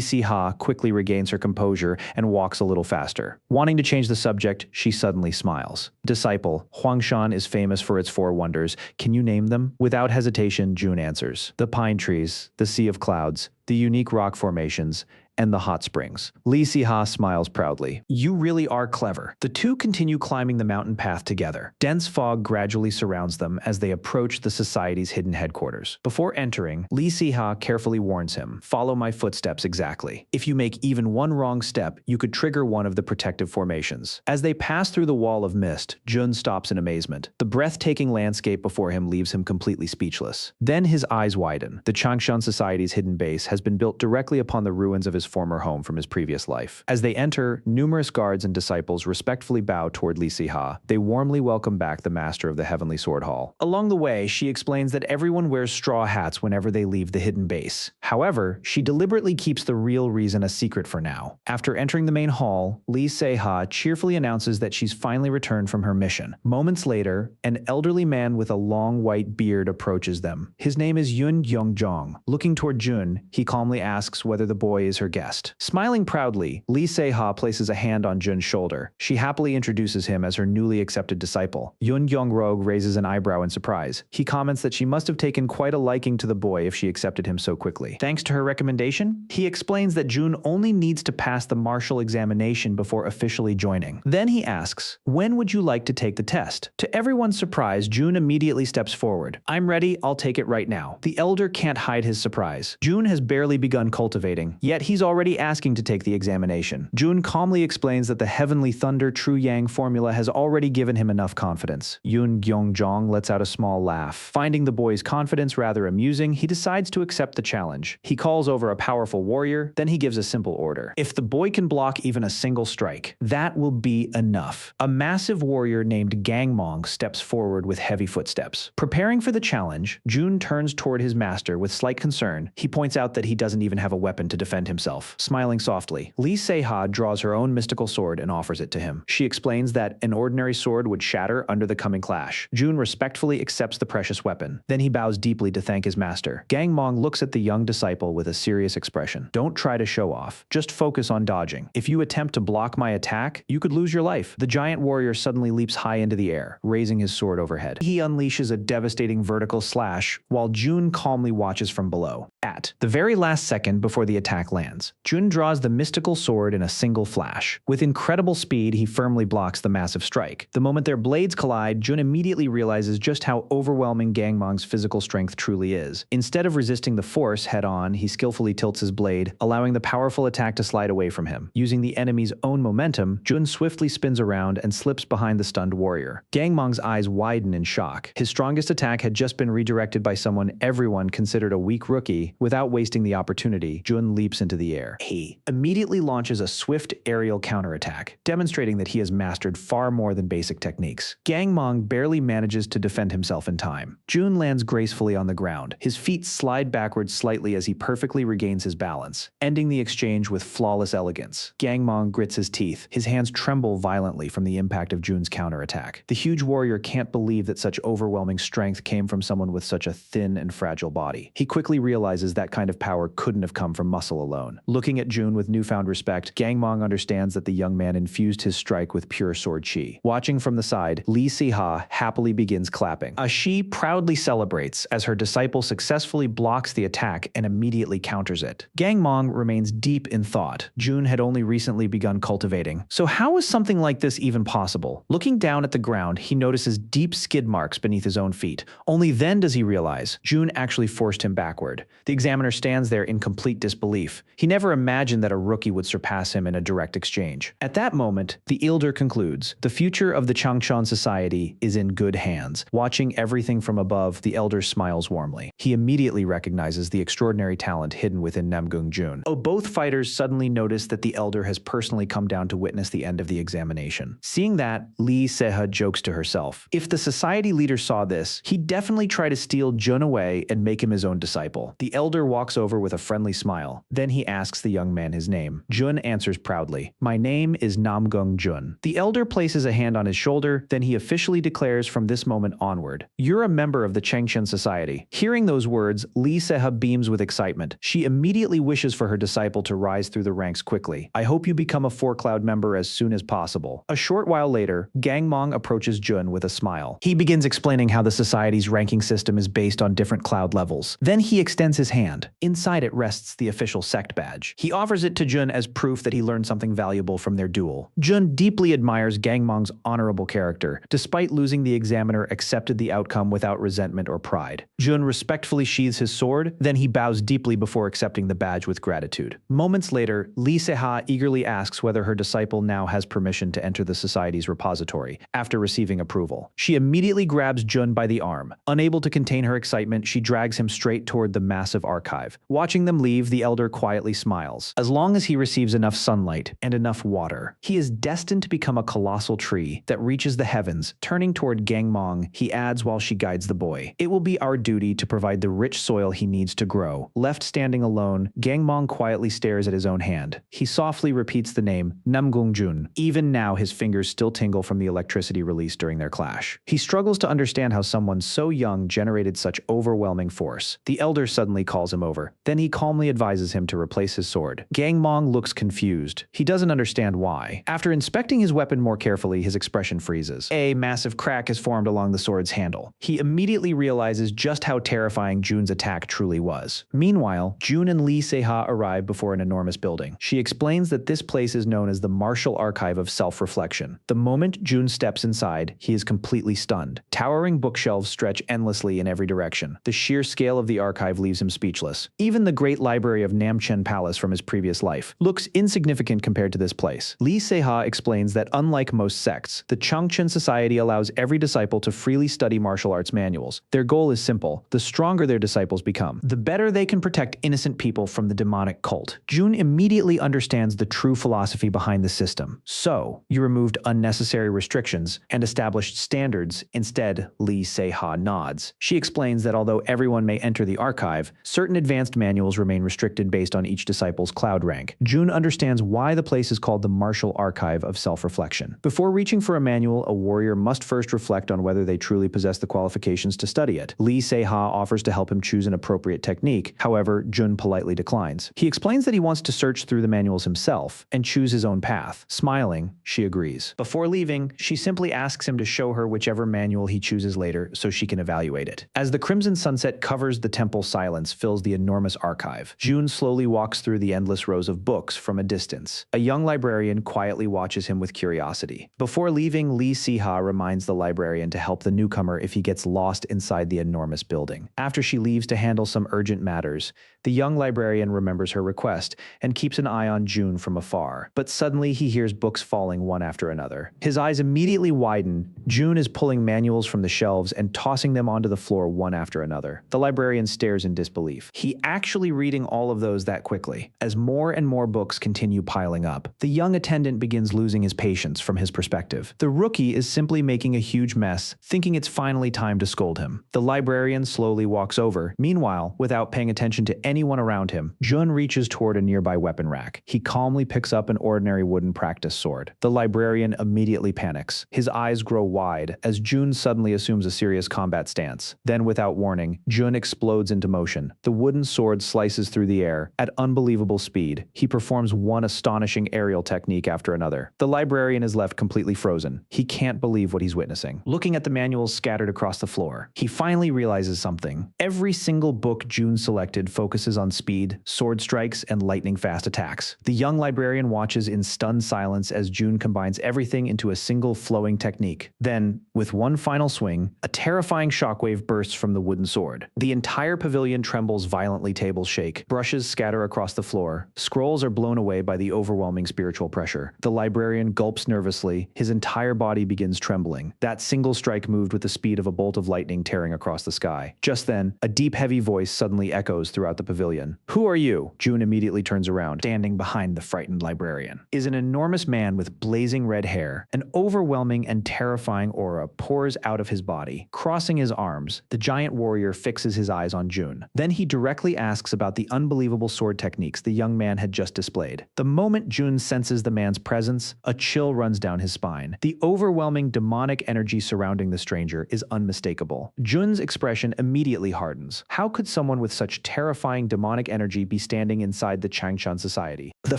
Siha quickly regains her composure and walks a little faster. Wanting to change the subject, she suddenly smiles. Disciple, Huangshan is famous for its four wonders. Can you name them? Without hesitation, Jun answers. The pine trees, the sea of clouds, the unique rock formations, and the hot springs. Li Siha smiles proudly. You really are clever. The two continue climbing the mountain path together. Dense fog gradually surrounds them as they approach the society's hidden headquarters. Before entering, Li Siha carefully warns him, follow my footsteps exactly. If you make even one wrong step, you could trigger one of the protective formations. As they pass through the wall of mist, Jun stops in amazement. The breathtaking landscape before him leaves him completely speechless. Then his eyes widen. The Changshan Society's hidden base has been built directly upon the ruins of his former home from his previous life. As they enter, numerous guards and disciples respectfully bow toward Li Siha. They warmly welcome back the master of the Heavenly Sword Hall. Along the way, she explains that everyone wears straw hats whenever they leave the hidden base. However, she deliberately keeps the real reason a secret for now. After entering the main hall, Li Siha cheerfully announces that she's finally returned from her mission. Moments later, an elderly man with a long white beard approaches them. His name is Yun Yongjong. Looking toward Jun, he calmly asks whether the boy is her guest. Smiling proudly, Li Siha places a hand on Jun's shoulder. She happily introduces him as her newly accepted disciple. Yun Yongrog raises an eyebrow in surprise. He comments that she must have taken quite a liking to the boy if she accepted him so quickly. Thanks to her recommendation, he explains that Jun only needs to pass the martial examination before officially joining. Then he asks, when would you like to take the test? To everyone's surprise, Jun immediately steps forward. I'm ready, I'll take it right now. The elder can't hide his surprise. Jun has barely begun cultivating, yet he's already asking to take the examination. Jun calmly explains that the Heavenly Thunder True Yang formula has already given him enough confidence. Yun Gyeongjong lets out a small laugh. Finding the boy's confidence rather amusing, he decides to accept the challenge. He calls over a powerful warrior, then he gives a simple order. If the boy can block even a single strike, that will be enough. A massive warrior named Gangmong steps forward with heavy footsteps. Preparing for the challenge, Jun turns toward his master with slight concern. He points out that he doesn't even have a weapon to defend himself. Smiling softly, Li Siha draws her own mystical sword and offers it to him. She explains that an ordinary sword would shatter under the coming clash. Jun respectfully accepts the precious weapon. Then he bows deeply to thank his master. Gangmong looks at the young disciple with a serious expression. Don't try to show off. Just focus on dodging. If you attempt to block my attack, you could lose your life. The giant warrior suddenly leaps high into the air, raising his sword overhead. He unleashes a devastating vertical slash, while Jun calmly watches from below. At the very last second before the attack lands, Jun draws the mystical sword in a single flash. With incredible speed, he firmly blocks the massive strike. The moment their blades collide, Jun immediately realizes just how overwhelming Gangmong's physical strength truly is. Instead of resisting the force head-on, he skillfully tilts his blade, allowing the powerful attack to slide away from him. Using the enemy's own momentum, Jun swiftly spins around and slips behind the stunned warrior. Gangmong's eyes widen in shock. His strongest attack had just been redirected by someone everyone considered a weak rookie. Without wasting the opportunity, Jun leaps into the air. He immediately launches a swift aerial counterattack, demonstrating that he has mastered far more than basic techniques. Gangmong barely manages to defend himself in time. Jun lands gracefully on the ground. His feet slide backwards slightly as he perfectly regains his balance, ending the exchange with flawless elegance. Gangmong grits his teeth. His hands tremble violently from the impact of Jun's counterattack. The huge warrior can't believe that such overwhelming strength came from someone with such a thin and fragile body. He quickly realizes that kind of power couldn't have come from muscle alone. Looking at Jun with newfound respect, Gangmong understands that the young man infused his strike with pure sword chi. Watching from the side, Li Siha happily begins clapping. She proudly celebrates as her disciple successfully blocks the attack and immediately counters it. Gangmong remains deep in thought. Jun had only recently begun cultivating. So how is something like this even possible? Looking down at the ground, he notices deep skid marks beneath his own feet. Only then does he realize Jun actually forced him backward. The examiner stands stands there in complete disbelief. He never imagined that a rookie would surpass him in a direct exchange. At that moment, the elder concludes, "The future of the Changchan society is in good hands." Watching everything from above, the elder smiles warmly. He immediately recognizes the extraordinary talent hidden within Namgung Jun. Both fighters suddenly notice that the elder has personally come down to witness the end of the examination. Seeing that, Lee Se-ha jokes to herself. If the society leader saw this, he'd definitely try to steal Jun away and make him his own disciple. The elder walks over with a friendly smile. Then he asks the young man his name. Jun answers proudly, "My name is Namgung Jun." The elder places a hand on his shoulder, then he officially declares from this moment onward, "You're a member of the Changchen Society." Hearing those words, Lee Se-ha beams with excitement. She immediately wishes for her disciple to rise through the ranks quickly. "I hope you become a four-cloud member as soon as possible." A short while later, Gangmong approaches Jun with a smile. He begins explaining how the society's ranking system is based on different cloud levels. Then he extends his hand. Inside it rests the official sect badge. He offers it to Jun as proof that he learned something valuable from their duel. Jun deeply admires Gangmong's honorable character. Despite losing, the examiner accepted the outcome without resentment or pride. Jun respectfully sheathes his sword, then he bows deeply before accepting the badge with gratitude. Moments later, Lee Se-ha eagerly asks whether her disciple now has permission to enter the society's repository. After receiving approval, she immediately grabs Jun by the arm. Unable to contain her excitement, she drags him straight toward the massive archive. Watching them leave, the elder quietly smiles. As long as he receives enough sunlight and enough water, he is destined to become a colossal tree that reaches the heavens. Turning toward Gangmong, he adds while she guides the boy, "It will be our duty to provide the rich soil he needs to grow." Left standing alone, Gangmong quietly stares at his own hand. He softly repeats the name, Namgung Jun. Even now, his fingers still tingle from the electricity released during their clash. He struggles to understand how someone so young generated such overwhelming force. The elder suddenly calls him over. Then he calmly advises him to replace his sword. Gangmong looks confused. He doesn't understand why. After inspecting his weapon more carefully, his expression freezes. A massive crack is formed along the sword's handle. He immediately realizes just how terrifying Jun's attack truly was. Meanwhile, Jun and Lee Se-ha arrive before an enormous building. She explains that this place is known as the Martial Archive of Self-Reflection. The moment Jun steps inside, he is completely stunned. Towering bookshelves stretch endlessly in every direction. The sheer scale of the archive leaves him speechless. Even the great library of Namchen Palace from his previous life looks insignificant compared to this place. Lee Se-ha explains that unlike most sects, the Changchen Society allows every disciple to freely study martial arts manuals. Their goal is simple: the stronger their disciples become, the better they can protect innocent people from the demonic cult. Jun immediately understands the true philosophy behind the system. So, you removed unnecessary restrictions and established standards. Instead, Lee Se-ha nods. She explains that although everyone may enter the archive, certain advanced manuals remain restricted based on each disciple's cloud rank. Jun understands why the place is called the Martial Archive of Self-Reflection. Before reaching for a manual, a warrior must first reflect on whether they truly possess the qualifications to study it. Lee Se-ha offers to help him choose an appropriate technique. However, Jun politely declines. He explains that he wants to search through the manuals himself and choose his own path. Smiling, she agrees. Before leaving, she simply asks him to show her whichever manual he chooses later so she can evaluate it. As the crimson sunset covers the temple, silence fills the enormous archive. Jun slowly walks through the endless rows of books from a distance. A young librarian quietly watches him with curiosity. Before leaving, Lee Se-ha reminds the librarian to help the newcomer if he gets lost inside the enormous building. After she leaves to handle some urgent matters, the young librarian remembers her request and keeps an eye on Jun from afar. But suddenly he hears books falling one after another. His eyes immediately widen. Jun is pulling manuals from the shelves and tossing them onto the floor one after another. The librarian stares in disbelief. He actually reading all of those that quickly. As more and more books continue piling up, the young attendant begins losing his patience from his perspective. The rookie is simply making a huge mess, thinking it's finally time to scold him. The librarian slowly walks over. Meanwhile, without paying attention to anyone around him, Jun reaches toward a nearby weapon rack. He calmly picks up an ordinary wooden practice sword. The librarian immediately panics. His eyes grow wide as Jun suddenly assumes a serious combat stance. Then, without warning, Jun explodes into motion. The wooden sword slices through the air. At unbelievable speed, he performs one astonishing aerial technique after another. The librarian is left completely frozen. He can't believe what he's witnessing. Looking at the manuals scattered across the floor, he finally realizes something. Every single book Jun selected focuses on speed, sword strikes, and lightning-fast attacks. The young librarian watches in stunned silence as Jun combines everything into a single flowing technique. Then, with one final swing, a terrifying shockwave bursts from the wooden sword. The entire pavilion trembles violently tables shake, brushes scatter across the floor, scrolls are blown away by the overwhelming spiritual pressure. The librarian gulps nervously, his entire body begins trembling. That single strike moved with the speed of a bolt of lightning tearing across the sky. Just then, a deep, heavy voice suddenly echoes throughout the pavilion. "Who are you?" June immediately turns around. Standing behind the frightened librarian is an enormous man with blazing red hair. An overwhelming and terrifying aura pours out of his body. Crossing his arms, the giant warrior fixes his eyes on June. Then he directly asks about the unbelievable sword techniques the young man had just displayed. The moment June senses the man's presence, a chill runs down his spine. The overwhelming demonic energy surrounding the stranger is unmistakable. Jun's expression immediately hardens. How could someone with such terrifying demonic energy be standing inside the Changshan Society? The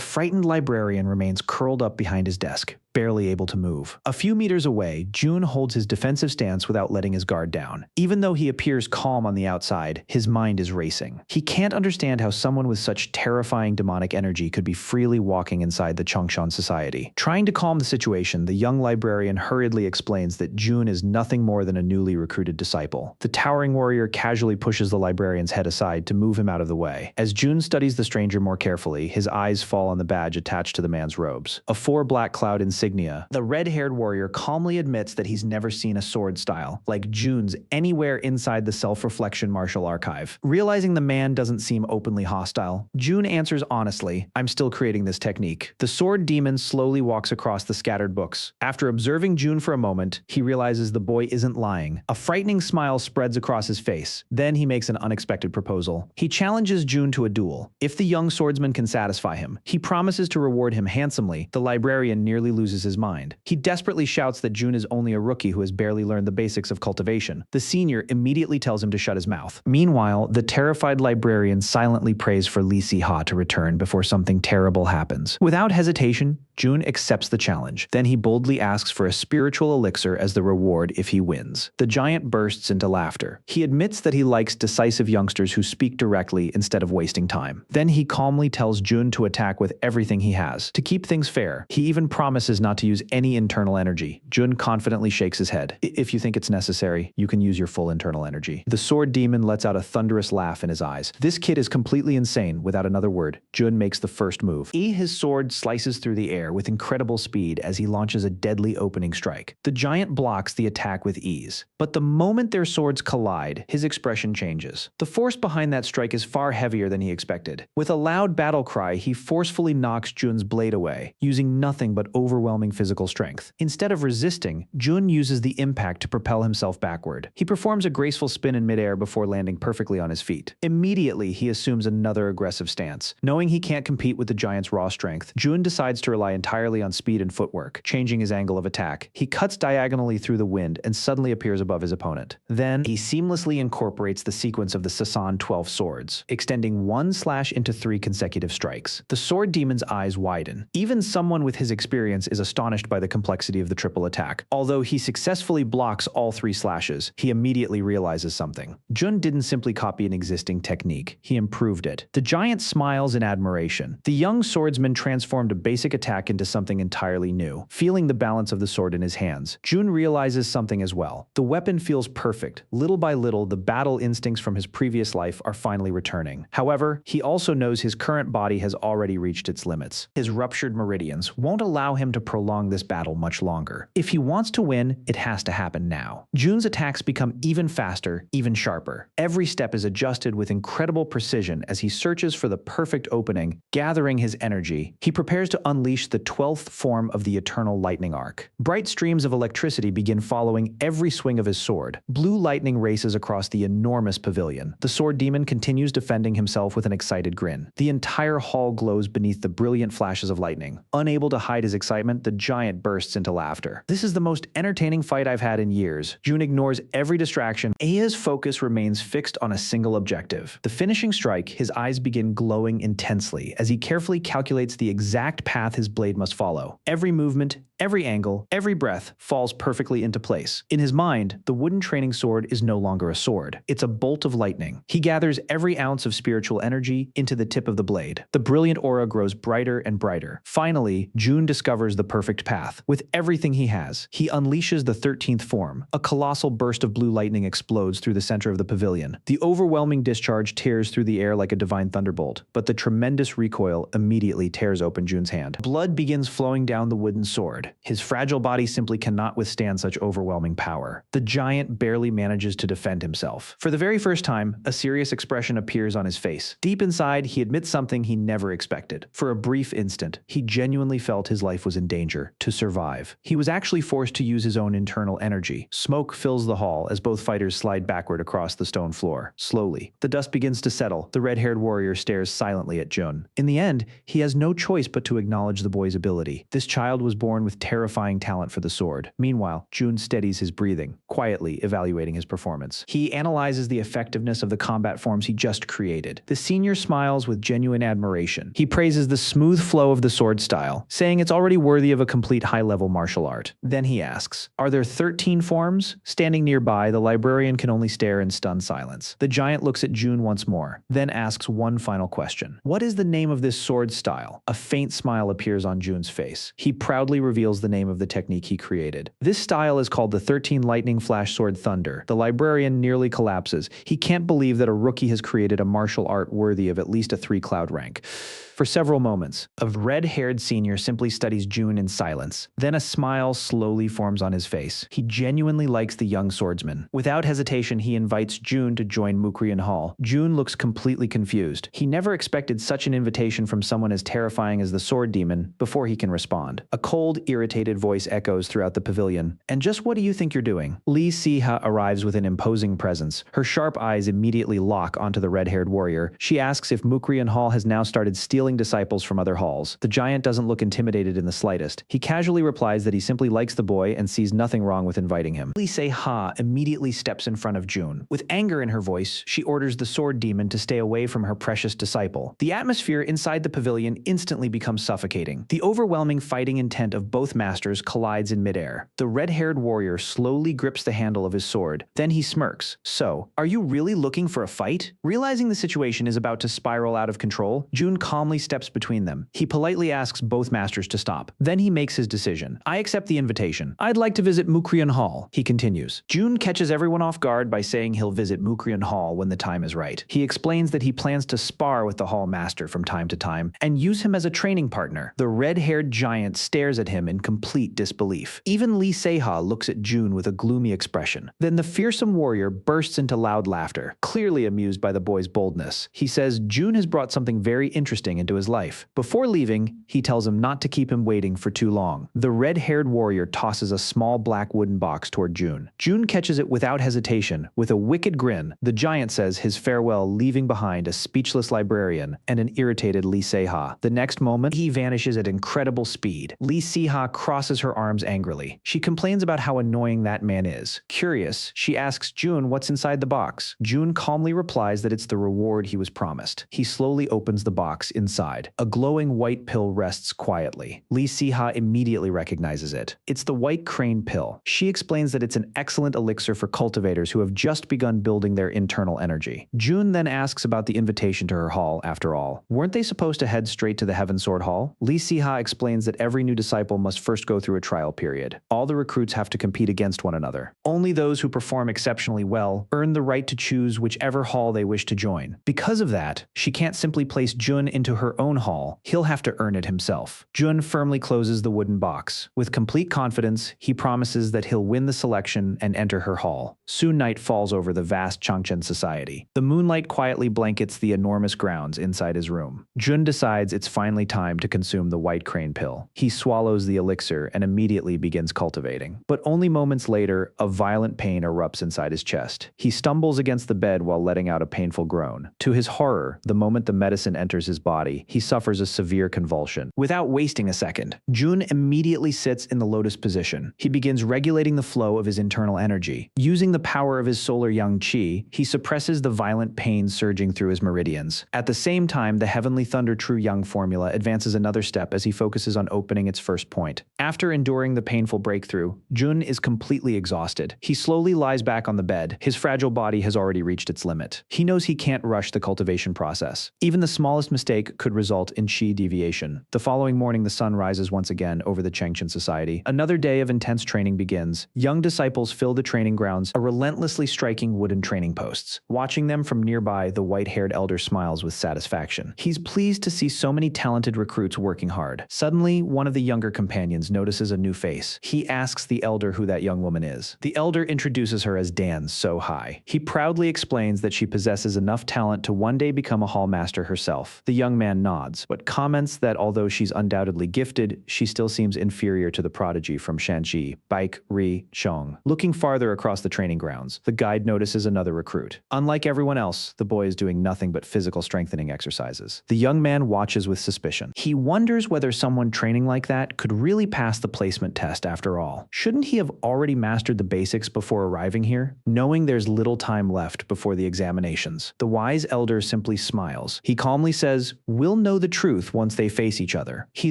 frightened librarian remains curled up behind his desk, barely able to move. A few meters away, June holds his defensive stance without letting his guard down. Even though he appears calm on the outside, his mind is racing. He can't understand how someone with such terrifying demonic energy could be freely walking inside the Changshan Society. Trying to calm the situation, the young librarian hurriedly explains that June is nothing more than a newly recruited disciple. The towering warrior casually pushes the librarian's head aside to move him out of the way. As June studies the stranger more carefully, his eyes fall on the badge attached to the man's robes. A 4 black cloud insignia. The red-haired warrior calmly admits that he's never seen a sword style like June's anywhere inside the self-reflection martial archive. Realizing the man doesn't seem openly hostile, June answers honestly, "I'm still creating this technique." The sword demon slowly walks across the scattered books. After observing June for a moment, he realizes the boy isn't lying. A frightening smile spreads across his face. Then he makes an unexpected proposal. He challenges June to a duel. If the young swordsman can satisfy him, he promises to reward him handsomely. The librarian nearly loses his mind. He desperately shouts that June is only a rookie who has barely learned the basics of cultivation. The senior immediately tells him to shut his mouth. Meanwhile, the terrified librarian silently prays for Li Si-ha to return before something terrible happens. Without hesitation, June accepts the challenge. Then he boldly asks for a spiritual elixir as the reward if he wins. The giant bursts into laughter. He admits that he likes decisive youngsters who speak directly instead of wasting time. Then he calmly tells June to attack with everything he has. To keep things fair, he even promises not to use any internal energy. Jun confidently shakes his head. "If you think it's necessary, you can use your full internal energy." The sword demon lets out a thunderous laugh in his eyes. This kid is completely insane. Without another word, Jun makes the first move. His sword slices through the air with incredible speed as he launches a deadly opening strike. The giant blocks the attack with ease. But the moment their swords collide, his expression changes. The force behind that strike is far heavier than he expected. With a loud battle cry, he forcefully knocks Jun's blade away, using nothing but overwhelming physical strength. Instead of resisting, Jun uses the impact to propel himself backward. He performs a graceful spin in midair before landing perfectly on his feet. Immediately, he assumes another aggressive stance. Knowing he can't compete with the giant's raw strength, Jun decides to rely entirely on speed and footwork, changing his angle of attack. He cuts diagonally through the wind and suddenly appears above his opponent. Then, he seamlessly incorporates the sequence of the Sasan 12 swords, extending one slash into 3 consecutive strikes. The sword demon's eyes widen. Even someone with his experience is astonished by the complexity of the triple attack. Although he successfully blocks all 3 slashes, he immediately realizes something. Jun didn't simply copy an existing technique, he improved it. The giant smiles in admiration. The young swordsman transformed a basic attack into something entirely new. Feeling the balance of the sword in his hands, Jun realizes something as well. The weapon feels perfect. Little by little, the battle instincts from his previous life are finally returning. However, he also knows his current body has already reached its limits. His ruptured meridians won't allow him to prolong this battle much longer. If he wants to win, it has to happen now. Jun's attacks become even faster, even sharper. Every step is adjusted with incredible precision as he searches for the perfect opening. Gathering his energy, he prepares to unleash the 12th form of the eternal lightning arc. Bright streams of electricity begin following every swing of his sword. Blue lightning races across the enormous pavilion. The sword demon continues defending himself with an excited grin. The entire hall glows beneath the brilliant flashes of lightning. Unable to hide his excitement, the giant bursts into laughter. "This is the most entertaining fight I've had in years." Jun ignores every distraction. Aya's focus remains fixed on a single objective. The finishing strike, his eyes begin glowing intensely as he carefully calculates the exact path his blade must follow. Every movement, Every angle, every breath falls perfectly into place. In his mind, the wooden training sword is no longer a sword. It's a bolt of lightning. He gathers every ounce of spiritual energy into the tip of the blade. The brilliant aura grows brighter and brighter. Finally, Jun discovers the perfect path. With everything he has, he unleashes the 13th form. A colossal burst of blue lightning explodes through the center of the pavilion. The overwhelming discharge tears through the air like a divine thunderbolt, but the tremendous recoil immediately tears open Jun's hand. Blood begins flowing down the wooden sword. His fragile body simply cannot withstand such overwhelming power. The giant barely manages to defend himself. For the very first time, a serious expression appears on his face. Deep inside, he admits something he never expected. For a brief instant, he genuinely felt his life was in danger. To survive, he was actually forced to use his own internal energy. Smoke fills the hall as both fighters slide backward across the stone floor. Slowly, the dust begins to settle. The red-haired warrior stares silently at Jun. In the end, he has no choice but to acknowledge the boy's ability. This child was born with terrifying talent for the sword. Meanwhile, Jun steadies his breathing, quietly evaluating his performance. He analyzes the effectiveness of the combat forms he just created. The senior smiles with genuine admiration. He praises the smooth flow of the sword style, saying it's already worthy of a complete high-level martial art. Then he asks, "Are there 13 forms?" Standing nearby, the librarian can only stare in stunned silence. The giant looks at Jun once more, then asks one final question. "What is the name of this sword style?" A faint smile appears on Jun's face. He proudly reveals the name of the technique he created. This style is called the 13 Lightning Flash Sword Thunder. The librarian nearly collapses. He can't believe that a rookie has created a martial art worthy of at least a 3-cloud rank. For several moments, a red-haired senior simply studies Jun in silence. Then a smile slowly forms on his face. He genuinely likes the young swordsman. Without hesitation, he invites Jun to join Mukrian Hall. Jun looks completely confused. He never expected such an invitation from someone as terrifying as the sword demon before he can respond. A cold, irritated voice echoes throughout the pavilion. "And just what do you think you're doing?" Lee Siha arrives with an imposing presence. Her sharp eyes immediately lock onto the red-haired warrior. She asks if Mukrian Hall has now started stealing disciples from other halls. The giant doesn't look intimidated in the slightest. He casually replies that he simply likes the boy and sees nothing wrong with inviting him. Lee Se-ha immediately steps in front of Jun. With anger in her voice, she orders the sword demon to stay away from her precious disciple. The atmosphere inside the pavilion instantly becomes suffocating. The overwhelming fighting intent of both masters collides in midair. The red-haired warrior slowly grips the handle of his sword. Then he smirks. "So, are you really looking for a fight?" Realizing the situation is about to spiral out of control, Jun calmly steps between them. He politely asks both masters to stop. Then he makes his decision. "I accept the invitation. I'd like to visit Mukrian Hall," he continues. Jun catches everyone off guard by saying he'll visit Mukrian Hall when the time is right. He explains that he plans to spar with the hall master from time to time and use him as a training partner. The red-haired giant stares at him in complete disbelief. Even Lee Se-ha looks at Jun with a gloomy expression. Then the fearsome warrior bursts into loud laughter, clearly amused by the boy's boldness. He says Jun has brought something very interesting into his life. Before leaving, he tells him not to keep him waiting for too long. The red-haired warrior tosses a small black wooden box toward Jun. Jun catches it without hesitation. With a wicked grin, the giant says his farewell, leaving behind a speechless librarian and an irritated Lee Se-ha. The next moment, he vanishes at incredible speed. Lee Se-ha crosses her arms angrily. She complains about how annoying that man is. Curious, she asks Jun what's inside the box. Jun calmly replies that it's the reward he was promised. He slowly opens the box inside. A glowing white pill rests quietly. Lee Se-ha immediately recognizes it. It's the white crane pill. She explains that it's an excellent elixir for cultivators who have just begun building their internal energy. Jun then asks about the invitation to her hall, after all. Weren't they supposed to head straight to the Heaven Sword Hall? Lee Se-ha explains that every new disciple must first go through a trial period. All the recruits have to compete against one another. Only those who perform exceptionally well earn the right to choose whichever hall they wish to join. Because of that, she can't simply place Jun into her own hall. He'll have to earn it himself. Jun firmly closes the wooden box. With complete confidence, he promises that he'll win the selection and enter her hall. Soon night falls over the vast Changchen society. The moonlight quietly blankets the enormous grounds inside his room. Jun decides it's finally time to consume the white crane pill. He swallows the elixir and immediately begins cultivating. But only moments later, a violent pain erupts inside his chest. He stumbles against the bed while letting out a painful groan. To his horror, the moment the medicine enters his body, body, he suffers a severe convulsion. Without wasting a second, Jun immediately sits in the lotus position. He begins regulating the flow of his internal energy. Using the power of his solar yang qi, he suppresses the violent pain surging through his meridians. At the same time, the Heavenly Thunder True Yang formula advances another step as he focuses on opening its first point. After enduring the painful breakthrough, Jun is completely exhausted. He slowly lies back on the bed. His fragile body has already reached its limit. He knows he can't rush the cultivation process. Even the smallest mistake could result in qi deviation. The following morning, the sun rises once again over the Changchen Society. Another day of intense training begins. Young disciples fill the training grounds, a relentlessly striking wooden training posts. Watching them from nearby, the white-haired elder smiles with satisfaction. He's pleased to see so many talented recruits working hard. Suddenly, one of the younger companions notices a new face. He asks the elder who that young woman is. The elder introduces her as Dan So-hai. He proudly explains that she possesses enough talent to one day become a hall master herself. The young man nods, but comments that although she's undoubtedly gifted, she still seems inferior to the prodigy from Shanxi, Baek Ri Chong. Looking farther across the training grounds, the guide notices another recruit. Unlike everyone else, the boy is doing nothing but physical strengthening exercises. The young man watches with suspicion. He wonders whether someone training like that could really pass the placement test after all. Shouldn't he have already mastered the basics before arriving here? Knowing there's little time left before the examinations, the wise elder simply smiles. He calmly says, "We'll know the truth once they face each other." He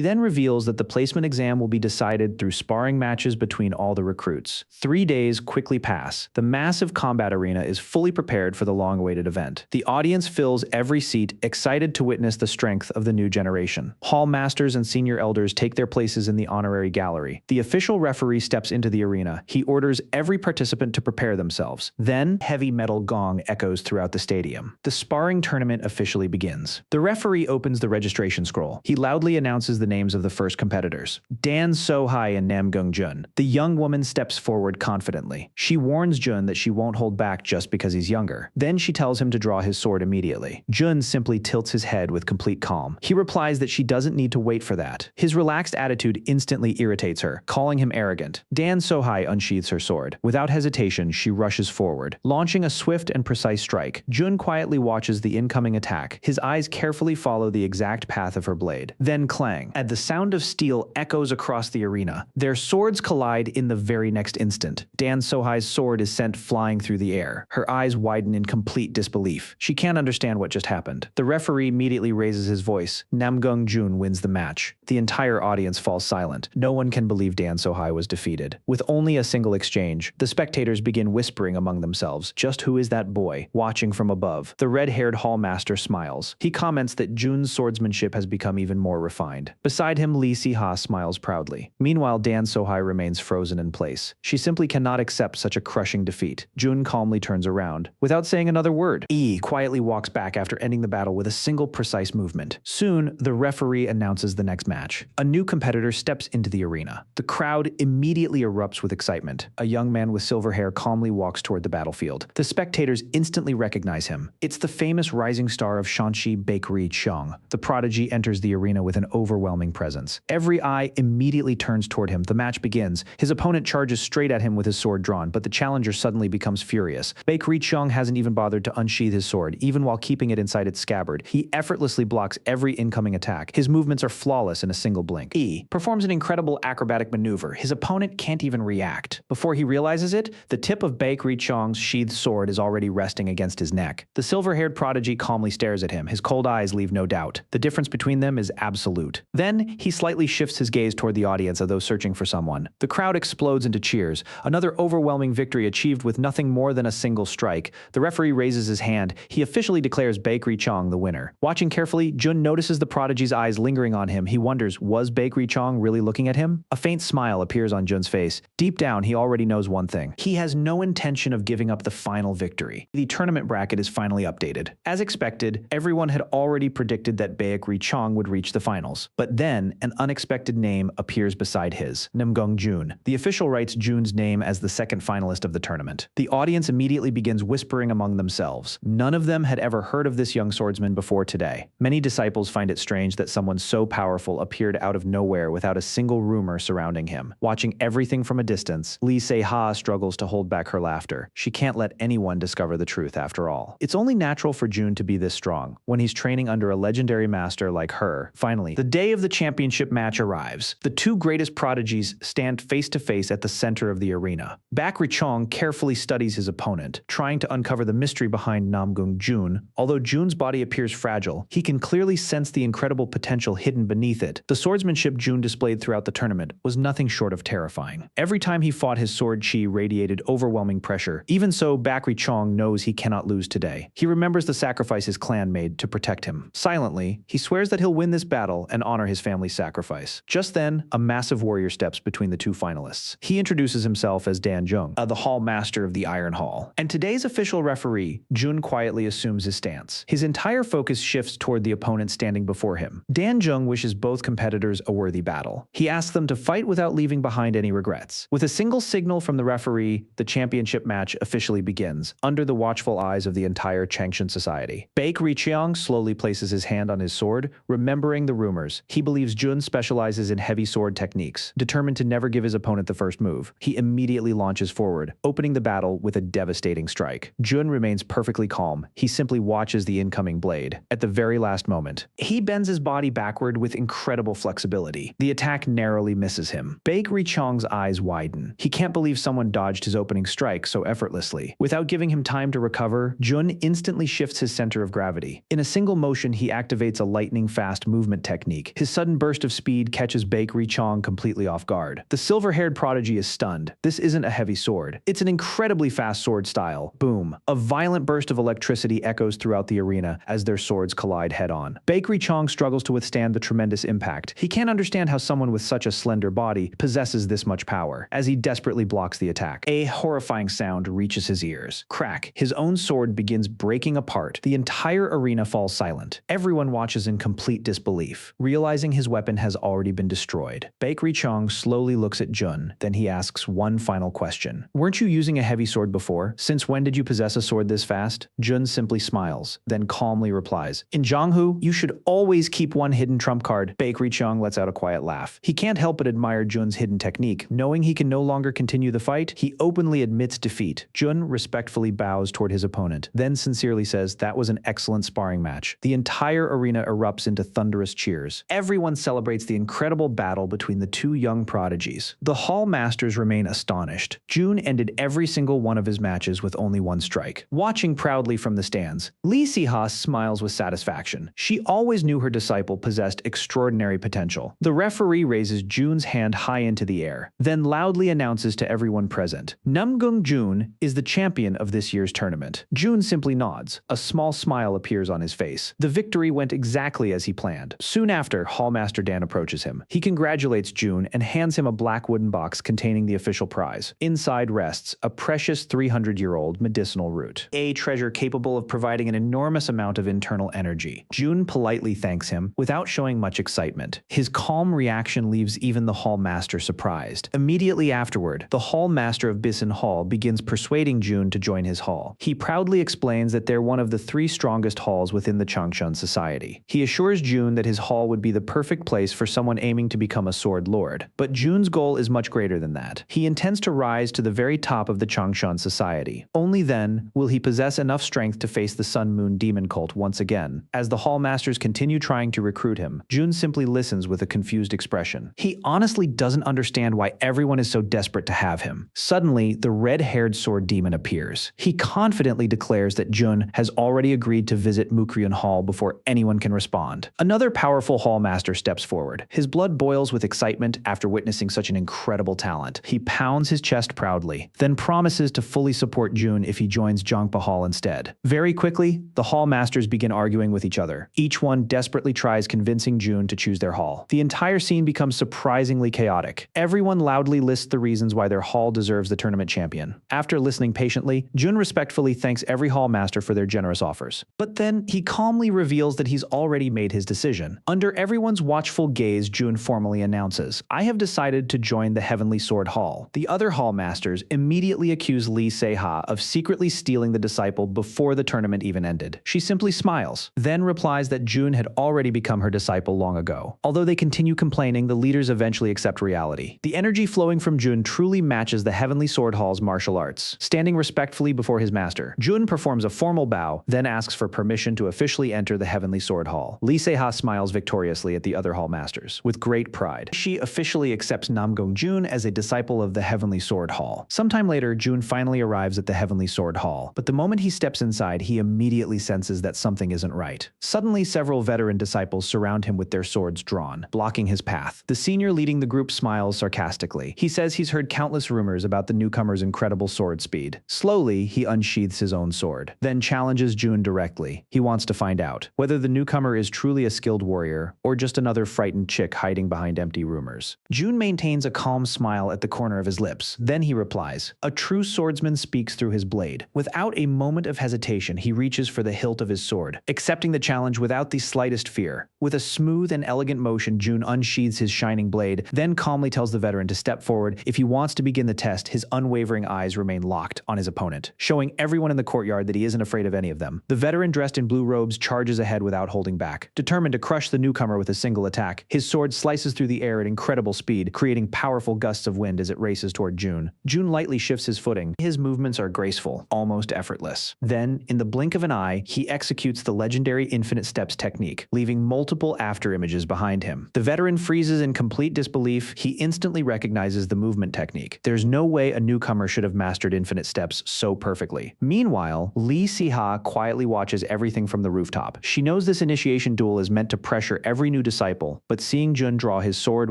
then reveals that the placement exam will be decided through sparring matches between all the recruits. 3 days quickly pass. The massive combat arena is fully prepared for the long-awaited event. The audience fills every seat, excited to witness the strength of the new generation. Hall masters and senior elders take their places in the honorary gallery. The official referee steps into the arena. He orders every participant to prepare themselves. Then, heavy metal gong echoes throughout the stadium. The sparring tournament officially begins. The referee opens the registration scroll. He loudly announces the names of the first competitors: Dan So-hai and Namgung Jun. The young woman steps forward confidently. She warns Jun that she won't hold back just because he's younger. Then she tells him to draw his sword immediately. Jun simply tilts his head with complete calm. He replies that she doesn't need to wait for that. His relaxed attitude instantly irritates her, calling him arrogant. Dan So-hai unsheathes her sword. Without hesitation, she rushes forward. Launching a swift and precise strike, Jun quietly watches the incoming attack. His eyes carefully follow the exact path of her blade. Then clang, as the sound of steel echoes across the arena. Their swords collide in the very next instant. Dan So-hai's sword is sent flying through the air. Her eyes widen in complete disbelief. She can't understand what just happened. The referee immediately raises his voice. Namgung Jun wins the match. The entire audience falls silent. No one can believe Dan So-hai was defeated. With only a single exchange, the spectators begin whispering among themselves, "Just who is that boy?" Watching from above, the red-haired hall master smiles. He comments that Jun's swordsmanship has become even more refined. Beside him, Lee Si-ha smiles proudly. Meanwhile, Dan So-hai remains frozen in place. She simply cannot accept such a crushing defeat. Jun calmly turns around. Without saying another word, E quietly walks back after ending the battle with a single precise movement. Soon, the referee announces the next match. A new competitor steps into the arena. The crowd immediately erupts with excitement. A young man with silver hair calmly walks toward the battlefield. The spectators instantly recognize him. It's the famous rising star of Shanxi, Baek Ri Chong. The prodigy enters the arena with an overwhelming presence. Every eye immediately turns toward him. The match begins. His opponent charges straight at him with his sword drawn, but the challenger suddenly becomes furious. Baek Ri Chong hasn't even bothered to unsheath his sword, even while keeping it inside its scabbard. He effortlessly blocks every incoming attack. His movements are flawless in a single blink. E performs an incredible acrobatic maneuver. His opponent can't even react. Before he realizes it, the tip of Baek Ri Chong's sheathed sword is already resting against his neck. The silver-haired prodigy calmly stares at him. His cold eyes leave no doubt. The difference between them is absolute. Then, he slightly shifts his gaze toward the audience of those searching for someone. The crowd explodes into cheers. Another overwhelming victory achieved with nothing more than a single strike. The referee raises his hand. He officially declares Baek Ri Chong the winner. Watching carefully, Jun notices the prodigy's eyes lingering on him. He wonders, was Baek Ri Chong really looking at him? A faint smile appears on Jun's face. Deep down, he already knows one thing. He has no intention of giving up the final victory. The tournament bracket is finally updated. As expected, everyone had already predicted that Baek Ri Chong would reach the finals. But then, an unexpected name appears beside his, Namgung Jun. The official writes Jun's name as the second finalist of the tournament. The audience immediately begins whispering among themselves. None of them had ever heard of this young swordsman before today. Many disciples find it strange that someone so powerful appeared out of nowhere without a single rumor surrounding him. Watching everything from a distance, Lee Se-ha struggles to hold back her laughter. She can't let anyone discover the truth after all. It's only natural for Jun to be this strong. When he's training under a legendary master like her. Finally, the day of the championship match arrives. The two greatest prodigies stand face to face at the center of the arena. Baek Richong carefully studies his opponent, trying to uncover the mystery behind Namgung Jun. Although Jun's body appears fragile, he can clearly sense the incredible potential hidden beneath it. The swordsmanship Jun displayed throughout the tournament was nothing short of terrifying. Every time he fought, his sword chi radiated overwhelming pressure. Even so, Baek Richong knows he cannot lose today. He remembers the sacrifice his clan made to protect him. Silently, he swears that he'll win this battle and honor his family's sacrifice. Just then, a massive warrior steps between the two finalists. He introduces himself as Dan Jung, the Hall Master of the Iron Hall. And today's official referee, Jun quietly assumes his stance. His entire focus shifts toward the opponent standing before him. Dan Jung wishes both competitors a worthy battle. He asks them to fight without leaving behind any regrets. With a single signal from the referee, the championship match officially begins, under the watchful eyes of the entire Changshan society. Baek Richeong slowly places his hand on his sword, remembering the rumors. He believes Jun specializes in heavy sword techniques. Determined to never give his opponent the first move, he immediately launches forward, opening the battle with a devastating strike. Jun remains perfectly calm. He simply watches the incoming blade. At the very last moment, he bends his body backward with incredible flexibility. The attack narrowly misses him. Baek Richong's eyes widen. He can't believe someone dodged his opening strike so effortlessly. Without giving him time to recover, Jun instantly shifts his center of gravity. In a single motion, he activates a lightning-fast movement technique. His sudden burst of speed catches Baek Richong completely off guard. The silver-haired prodigy is stunned. This isn't a heavy sword. It's an incredibly fast sword style. Boom. A violent burst of electricity echoes throughout the arena as their swords collide head-on. Baek Richong struggles to withstand the tremendous impact. He can't understand how someone with such a slender body possesses this much power. As he desperately blocks the attack, a horrifying sound reaches his ears. Crack. His own sword begins breaking apart. The entire arena falls silent. Everyone watches in complete disbelief, realizing his weapon has already been destroyed. Baek Richong slowly looks at Jun, then he asks one final question. Weren't you using a heavy sword before? Since when did you possess a sword this fast? Jun simply smiles, then calmly replies, in Jianghu, you should always keep one hidden trump card. Baek Richong lets out a quiet laugh. He can't help but admire Jun's hidden technique. Knowing he can no longer continue the fight, he openly admits defeat. Jun respectfully bows toward his opponent, then sincerely says that was an excellent sparring match. The entire arena erupts into thunderous cheers. Everyone celebrates the incredible battle between the two young prodigies. The Hall Masters remain astonished. Jun ended every single one of his matches with only one strike. Watching proudly from the stands, Lee Siha smiles with satisfaction. She always knew her disciple possessed extraordinary potential. The referee raises Jun's hand high into the air, then loudly announces to everyone present, Namgung Jun is the champion of this year's tournament. Jun simply nods. A small smile appears on his face. The victory went exactly as he planned. Soon after, Hallmaster Dan approaches him. He congratulates Jun and hands him a black wooden box containing the official prize. Inside rests a precious 300-year-old medicinal root, a treasure capable of providing an enormous amount of internal energy. Jun politely thanks him without showing much excitement. His calm reaction leaves even the Hall Master surprised. Immediately afterward, the Hall Master of Bisan Hall begins persuading Jun to join his hall. He proudly explains that they're one of the 3 strongest halls within the Changshan society. He assures Jun that his hall would be the perfect place for someone aiming to become a sword lord. But Jun's goal is much greater than that. He intends to rise to the very top of the Changshan society. Only then will he possess enough strength to face the Sun Moon demon cult once again. As the Hall Masters continue trying to recruit him, Jun simply listens with a confused expression. He honestly doesn't understand why everyone is so desperate to have him. Suddenly, the red-haired sword demon appears. He confidently declares that Jun has already agreed to visit Mukryun Hall before anyone can respond. Another powerful Hall Master steps forward. His blood boils with excitement after witnessing such an incredible talent. He pounds his chest proudly, then promises to fully support Jun if he joins Jongpa Hall instead. Very quickly, the Hall Masters begin arguing with each other. Each one desperately tries convincing Jun to choose their hall. The entire scene becomes surprisingly chaotic. Everyone loudly lists the reasons why their hall deserves the tournament champion. After listening patiently, Jun respectfully thanks every Hall Master for their generous offers. But then, he calmly reveals that he's already made his decision. Under everyone's watchful gaze, Jun formally announces, I have decided to join the Heavenly Sword Hall. The other Hall Masters immediately accuse Lee Se-ha of secretly stealing the disciple before the tournament even ended. She simply smiles, then replies that Jun had already become her disciple long ago. Although they continue complaining, the leaders eventually accept reality. The energy flowing from Jun truly matches the Heavenly Sword Hall's martial arts. Standing respectfully before his master, Jun performs a formal bow, then asks for permission to officially enter the Heavenly Sword Hall. Lee Se-ha smiles victoriously at the other hall masters, with great pride. She officially accepts Namgung Jun as a disciple of the Heavenly Sword Hall. Sometime later, Jun finally arrives at the Heavenly Sword Hall, but the moment he steps inside, he immediately senses that something isn't right. Suddenly, several veteran disciples surround him with their swords drawn, blocking his path. The senior leading the group smiles sarcastically. He says he's heard countless rumors about the newcomer's incredible sword speed. Slowly, he unsheathes his own sword, then challenges Jun directly. He wants to find out whether the newcomer is truly a skilled warrior or just another frightened chick hiding behind empty rumors. Jun maintains a calm smile at the corner of his lips. Then he replies, "A true swordsman speaks through his blade." Without a moment of hesitation, he reaches for the hilt of his sword, accepting the challenge without the slightest fear. With a smooth and elegant motion, Jun unsheathes his shining blade, then calmly tells the veteran to step forward. If he wants to begin the test, his unwavering eyes remain locked on his opponent, showing everyone in the courtyard that he isn't afraid of any of them. The veteran dressed in blue robes charges ahead without holding back, determined to crush the newcomer with a single attack. His sword slices through the air at incredible speed, creating powerful gusts of wind as it races toward Jun. Jun lightly shifts his footing. His movements are graceful, almost effortless. Then, in the blink of an eye, he executes the legendary infinite steps technique, leaving multiple afterimages behind him. The veteran freezes in complete disbelief. He instantly recognizes the movement technique. There's no way a newcomer should have mastered infinite steps so perfectly. Meanwhile, Lee Se-ha quietly watches everything from the rooftop. She knows this initiation duel is meant to pressure every new disciple, but seeing Jun draw his sword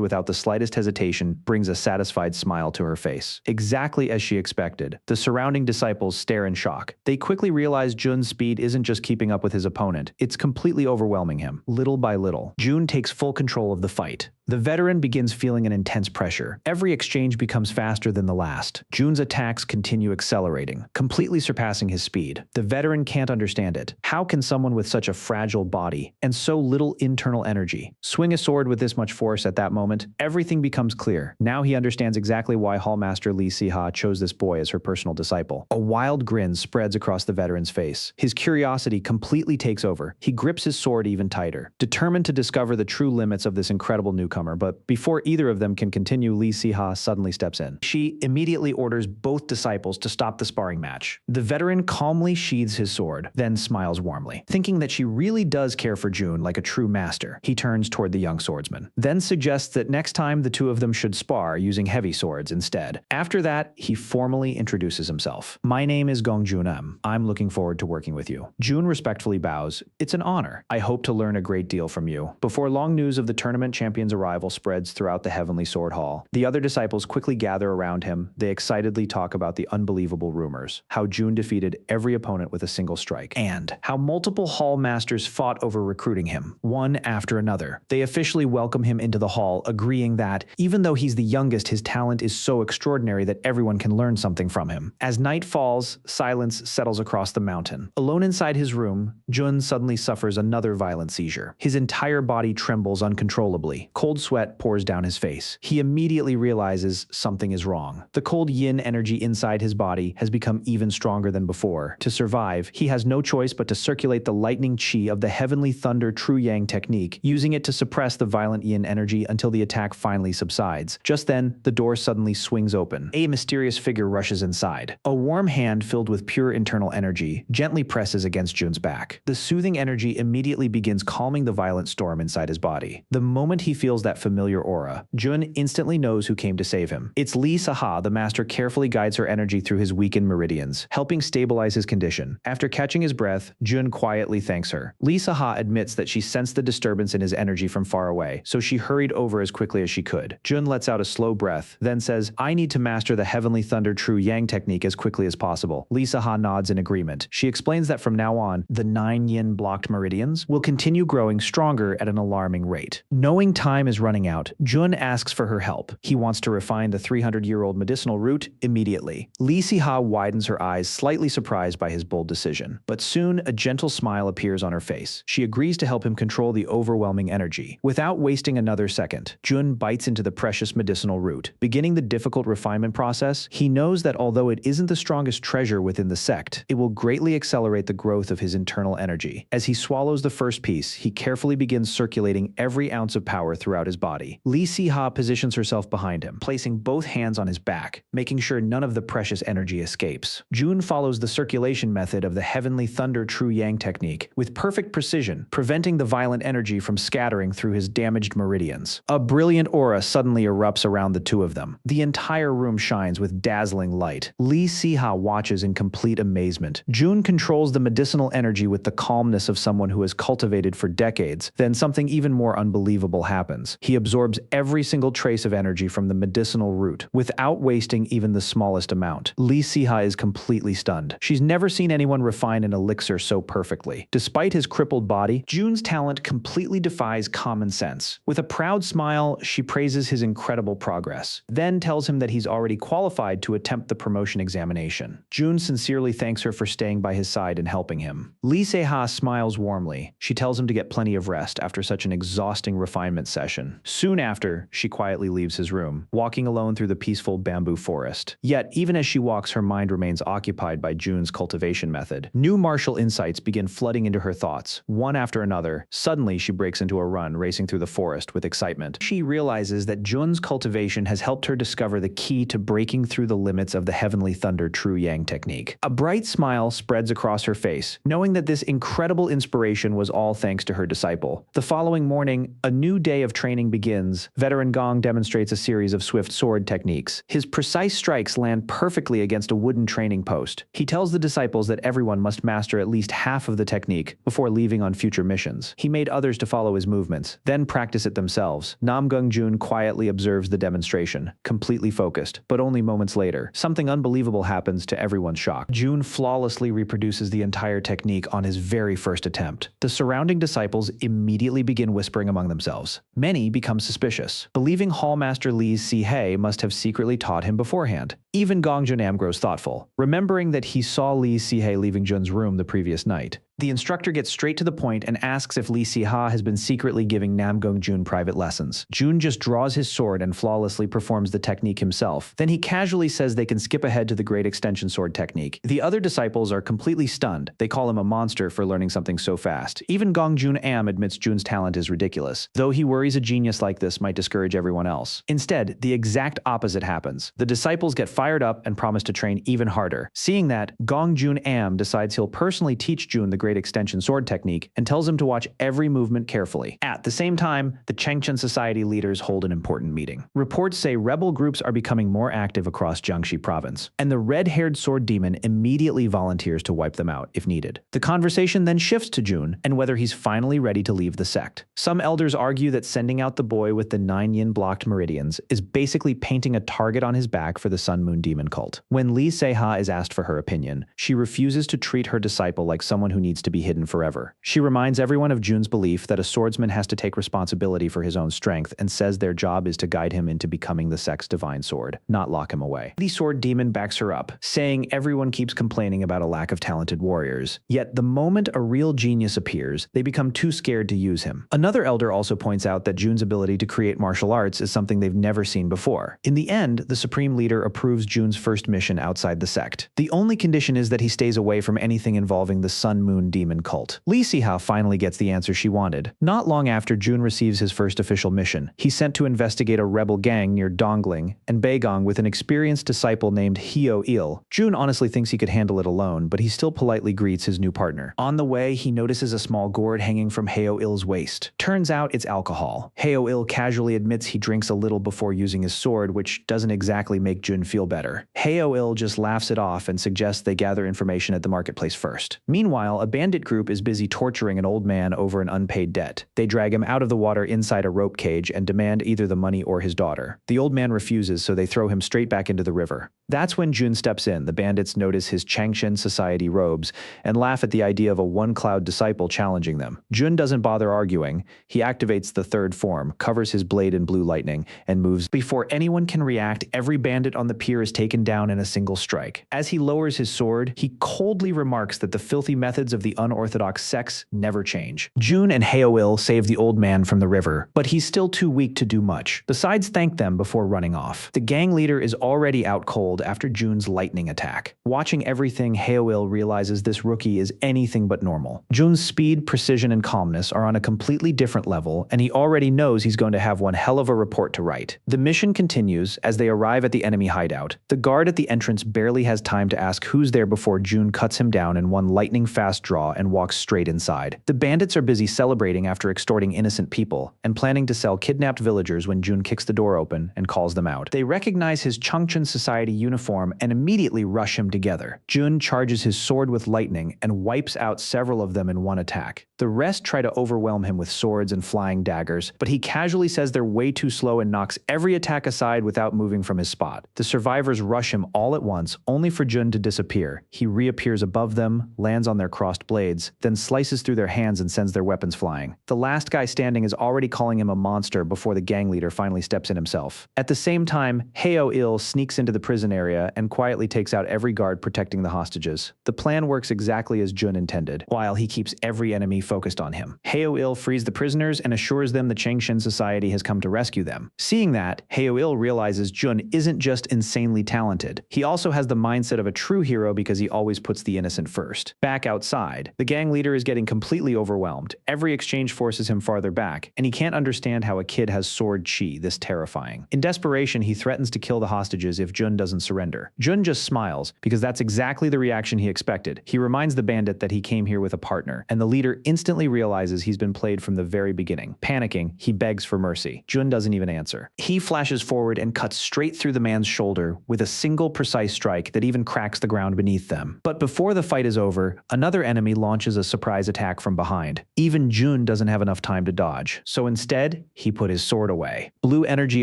without the slightest hesitation brings a satisfied smile to her face. Exactly as she expected, the surrounding disciples stare in shock. They quickly realize Jun's speed isn't just keeping up with his opponent, it's completely overwhelming him. Little by little, Jun takes full control of the fight. The veteran begins feeling an intense pressure. Every exchange becomes faster than the last. Jun's attacks continue accelerating, completely surpassing his speed. The veteran can't understand it. How can someone with such a fragile body and so little internal energy swing a sword with this much force at that moment? Everything becomes clear. Now he understands exactly why Hallmaster Lee Se-ha chose this boy as her personal disciple. A wild grin spreads across the veteran's face. His curiosity completely takes over. He grips his sword even tighter, determined to discover the true limits of this incredible newcomer. But before either of them can continue, Lee Se-ha suddenly steps in. She immediately orders both disciples to stop the sparring match. The veteran calmly sheathes his sword, then smiles warmly. Thinking that she really does care for Jun like a true master, he turns toward the young swordsman, then suggests that next time the two of them should spar using heavy swords instead. After that, he formally introduces himself. "My name is Gong Jun-am. I'm looking forward to working with you." Jun respectfully bows. "It's an honor. I hope to learn a great deal from you." Before long, news of the tournament champion's arrival spreads throughout the Heavenly Sword Hall. The other disciples quickly gather around him. They excitedly talk about the unbelievable rumors, how Jun defeated every opponent with a single strike, and how multiple hall masters fought over recruiting him, one after another. They officially welcome him into the hall, agreeing that, even though he's the youngest, his talent is so extraordinary that everyone can learn something from him. As night falls, silence settles across the mountain. Alone inside his room, Jun suddenly suffers another violent seizure. His entire body trembles uncontrollably. Cold sweat pours down his face. He immediately realizes something is wrong. The cold yin energy inside his body has become even stronger than before. To survive, he has no choice but to circulate the lightning chi of the Heavenly Thunder True Yang technique, using it to suppress the violent yin energy until the attack finally subsides. Just then, the door suddenly swings open. A mysterious figure rushes inside. A warm hand filled with pure internal energy gently presses against Jun's back. The soothing energy immediately begins calming the violent storm inside his body. The moment he feels that familiar aura, Jun instantly knows who came to save him. It's Lee Se-ha. The master carefully guides her energy through his weakened meridians, helping stabilize his condition. After catching his breath, Jun quietly thanks her. Lee Se-ha admits that she sensed the disturbance in his energy from far away, so she hurried over as quickly as she could. Jun lets out a slow breath, then says, "I need to master the Heavenly Thunder True Yang technique as quickly as possible." Lee Se-ha nods in agreement. She explains that from now on, the 9 yin-blocked meridians will continue growing stronger at an alarming rate. Knowing time is running out, Jun asks for her help. He wants to refine the 300-year-old medicinal root immediately. Lee Se-ha widens her eyes, slightly surprised by his bold decision. But soon, a gentle smile appears on her face. She agrees to help him control the overwhelming energy. Without wasting another second, Jun bites into the precious medicinal root. Beginning the difficult refinement process, he knows that although it isn't the strongest treasure within the sect, it will greatly accelerate the growth of his internal energy. As he swallows the first piece, he carefully begins circulating every ounce of power throughout his body. Lee Se-ha positions herself behind him, placing both hands on his back, making sure none of the precious energy escapes. Jun follows the circulation method of the Heavenly Thunder True Yang technique with perfect perfect precision, preventing the violent energy from scattering through his damaged meridians. A brilliant aura suddenly erupts around the two of them. The entire room shines with dazzling light. Lee Si-ha watches in complete amazement. Jun controls the medicinal energy with the calmness of someone who has cultivated for decades. Then something even more unbelievable happens. He absorbs every single trace of energy from the medicinal root, without wasting even the smallest amount. Lee Si-ha is completely stunned. She's never seen anyone refine an elixir so perfectly. Despite his crippled body, Jun's talent completely defies common sense. With a proud smile, she praises his incredible progress, then tells him that he's already qualified to attempt the promotion examination. Jun sincerely thanks her for staying by his side and helping him. Lee Se-ha smiles warmly. She tells him to get plenty of rest after such an exhausting refinement session. Soon after, she quietly leaves his room, walking alone through the peaceful bamboo forest. Yet, even as she walks, her mind remains occupied by Jun's cultivation method. New martial insights begin flooding into her thoughts, one after another. Suddenly, she breaks into a run, racing through the forest with excitement. She realizes that Jun's cultivation has helped her discover the key to breaking through the limits of the Heavenly Thunder True Yang technique. A bright smile spreads across her face, knowing that this incredible inspiration was all thanks to her disciple. The following morning, a new day of training begins. Veteran Gong demonstrates a series of swift sword techniques. His precise strikes land perfectly against a wooden training post. He tells the disciples that everyone must master at least half of the technique before leaving on future missions. He made others to follow his movements, then practice it themselves. Namgung Jun quietly observes the demonstration, completely focused, but only moments later, something unbelievable happens to everyone's shock. Jun flawlessly reproduces the entire technique on his very first attempt. The surrounding disciples immediately begin whispering among themselves. Many become suspicious, believing Hallmaster Lee Si-hei must have secretly taught him beforehand. Even Gong Junam grows thoughtful, remembering that he saw Lee Si-hei leaving Jun's room the previous night. The instructor gets straight to the point and asks if Lee Si-ha has been secretly giving Namgung Jun private lessons. Jun just draws his sword and flawlessly performs the technique himself. Then he casually says they can skip ahead to the Great Extension Sword technique. The other disciples are completely stunned. They call him a monster for learning something so fast. Even Gong Jun-am admits Jun's talent is ridiculous, though he worries a genius like this might discourage everyone else. Instead, the exact opposite happens. The disciples get fired up and promise to train even harder. Seeing that, Gong Jun-am decides he'll personally teach Jun the Great Extension Sword technique and tells him to watch every movement carefully. At the same time, the Chengchen Society leaders hold an important meeting. Reports say rebel groups are becoming more active across Jiangxi province, and the red-haired sword demon immediately volunteers to wipe them out if needed. The conversation then shifts to Jun and whether he's finally ready to leave the sect. Some elders argue that sending out the boy with the 9 yin-blocked meridians is basically painting a target on his back for the Sun Moon Demon cult. When Lee Se-ha is asked for her opinion, she refuses to treat her disciple like someone who needs to be hidden forever. She reminds everyone of Jun's belief that a swordsman has to take responsibility for his own strength and says their job is to guide him into becoming the sect's divine sword, not lock him away. The sword demon backs her up, saying everyone keeps complaining about a lack of talented warriors. Yet the moment a real genius appears, they become too scared to use him. Another elder also points out that Jun's ability to create martial arts is something they've never seen before. In the end, the Supreme Leader approves Jun's first mission outside the sect. The only condition is that he stays away from anything involving the Sun Moon Demon cult. Lee Si-ha finally gets the answer she wanted. Not long after Jun receives his first official mission, he's sent to investigate a rebel gang near Dongling and Beigong with an experienced disciple named Hyo-il. Jun honestly thinks he could handle it alone, but he still politely greets his new partner. On the way, he notices a small gourd hanging from Hyo-il's waist. Turns out it's alcohol. Hyo-il casually admits he drinks a little before using his sword, which doesn't exactly make Jun feel better. Hyo-il just laughs it off and suggests they gather information at the marketplace first. Meanwhile, a bandit group is busy torturing an old man over an unpaid debt. They drag him out of the water inside a rope cage and demand either the money or his daughter. The old man refuses, so they throw him straight back into the river. That's when Jun steps in. The bandits notice his Changchen Society robes and laugh at the idea of a one-cloud disciple challenging them. Jun doesn't bother arguing. He activates the third form, covers his blade in blue lightning, and moves. Before anyone can react, every bandit on the pier is taken down in a single strike. As he lowers his sword, he coldly remarks that the filthy methods of the unorthodox sects never change. Jun and Hyo-il save the old man from the river, but he's still too weak to do much, besides thank them before running off. The gang leader is already out cold after Jun's lightning attack. Watching everything, Hyo-il realizes this rookie is anything but normal. Jun's speed, precision, and calmness are on a completely different level, and he already knows he's going to have one hell of a report to write. The mission continues as they arrive at the enemy hideout. The guard at the entrance barely has time to ask who's there before Jun cuts him down in one lightning-fast draw straw and walks straight inside. The bandits are busy celebrating after extorting innocent people and planning to sell kidnapped villagers when Jun kicks the door open and calls them out. They recognize his Changchun Society uniform and immediately rush him together. Jun charges his sword with lightning and wipes out several of them in one attack. The rest try to overwhelm him with swords and flying daggers, but he casually says they're way too slow and knocks every attack aside without moving from his spot. The survivors rush him all at once, only for Jun to disappear. He reappears above them, lands on their crossed blades, then slices through their hands and sends their weapons flying. The last guy standing is already calling him a monster before the gang leader finally steps in himself. At the same time, Heo-il sneaks into the prison area and quietly takes out every guard protecting the hostages. The plan works exactly as Jun intended, while he keeps every enemy focused on him. Heo-il frees the prisoners and assures them the Changchun Society has come to rescue them. Seeing that, Heo-il realizes Jun isn't just insanely talented. He also has the mindset of a true hero because he always puts the innocent first. Back outside, the gang leader is getting completely overwhelmed. Every exchange forces him farther back, and he can't understand how a kid has sword chi this terrifying. In desperation, he threatens to kill the hostages if Jun doesn't surrender. Jun just smiles, because that's exactly the reaction he expected. He reminds the bandit that he came here with a partner, and the leader instantly realizes he's been played from the very beginning. Panicking, he begs for mercy. Jun doesn't even answer. He flashes forward and cuts straight through the man's shoulder with a single precise strike that even cracks the ground beneath them. But before the fight is over, another enemy launches a surprise attack from behind. Even Jun doesn't have enough time to dodge, so instead, he put his sword away. Blue energy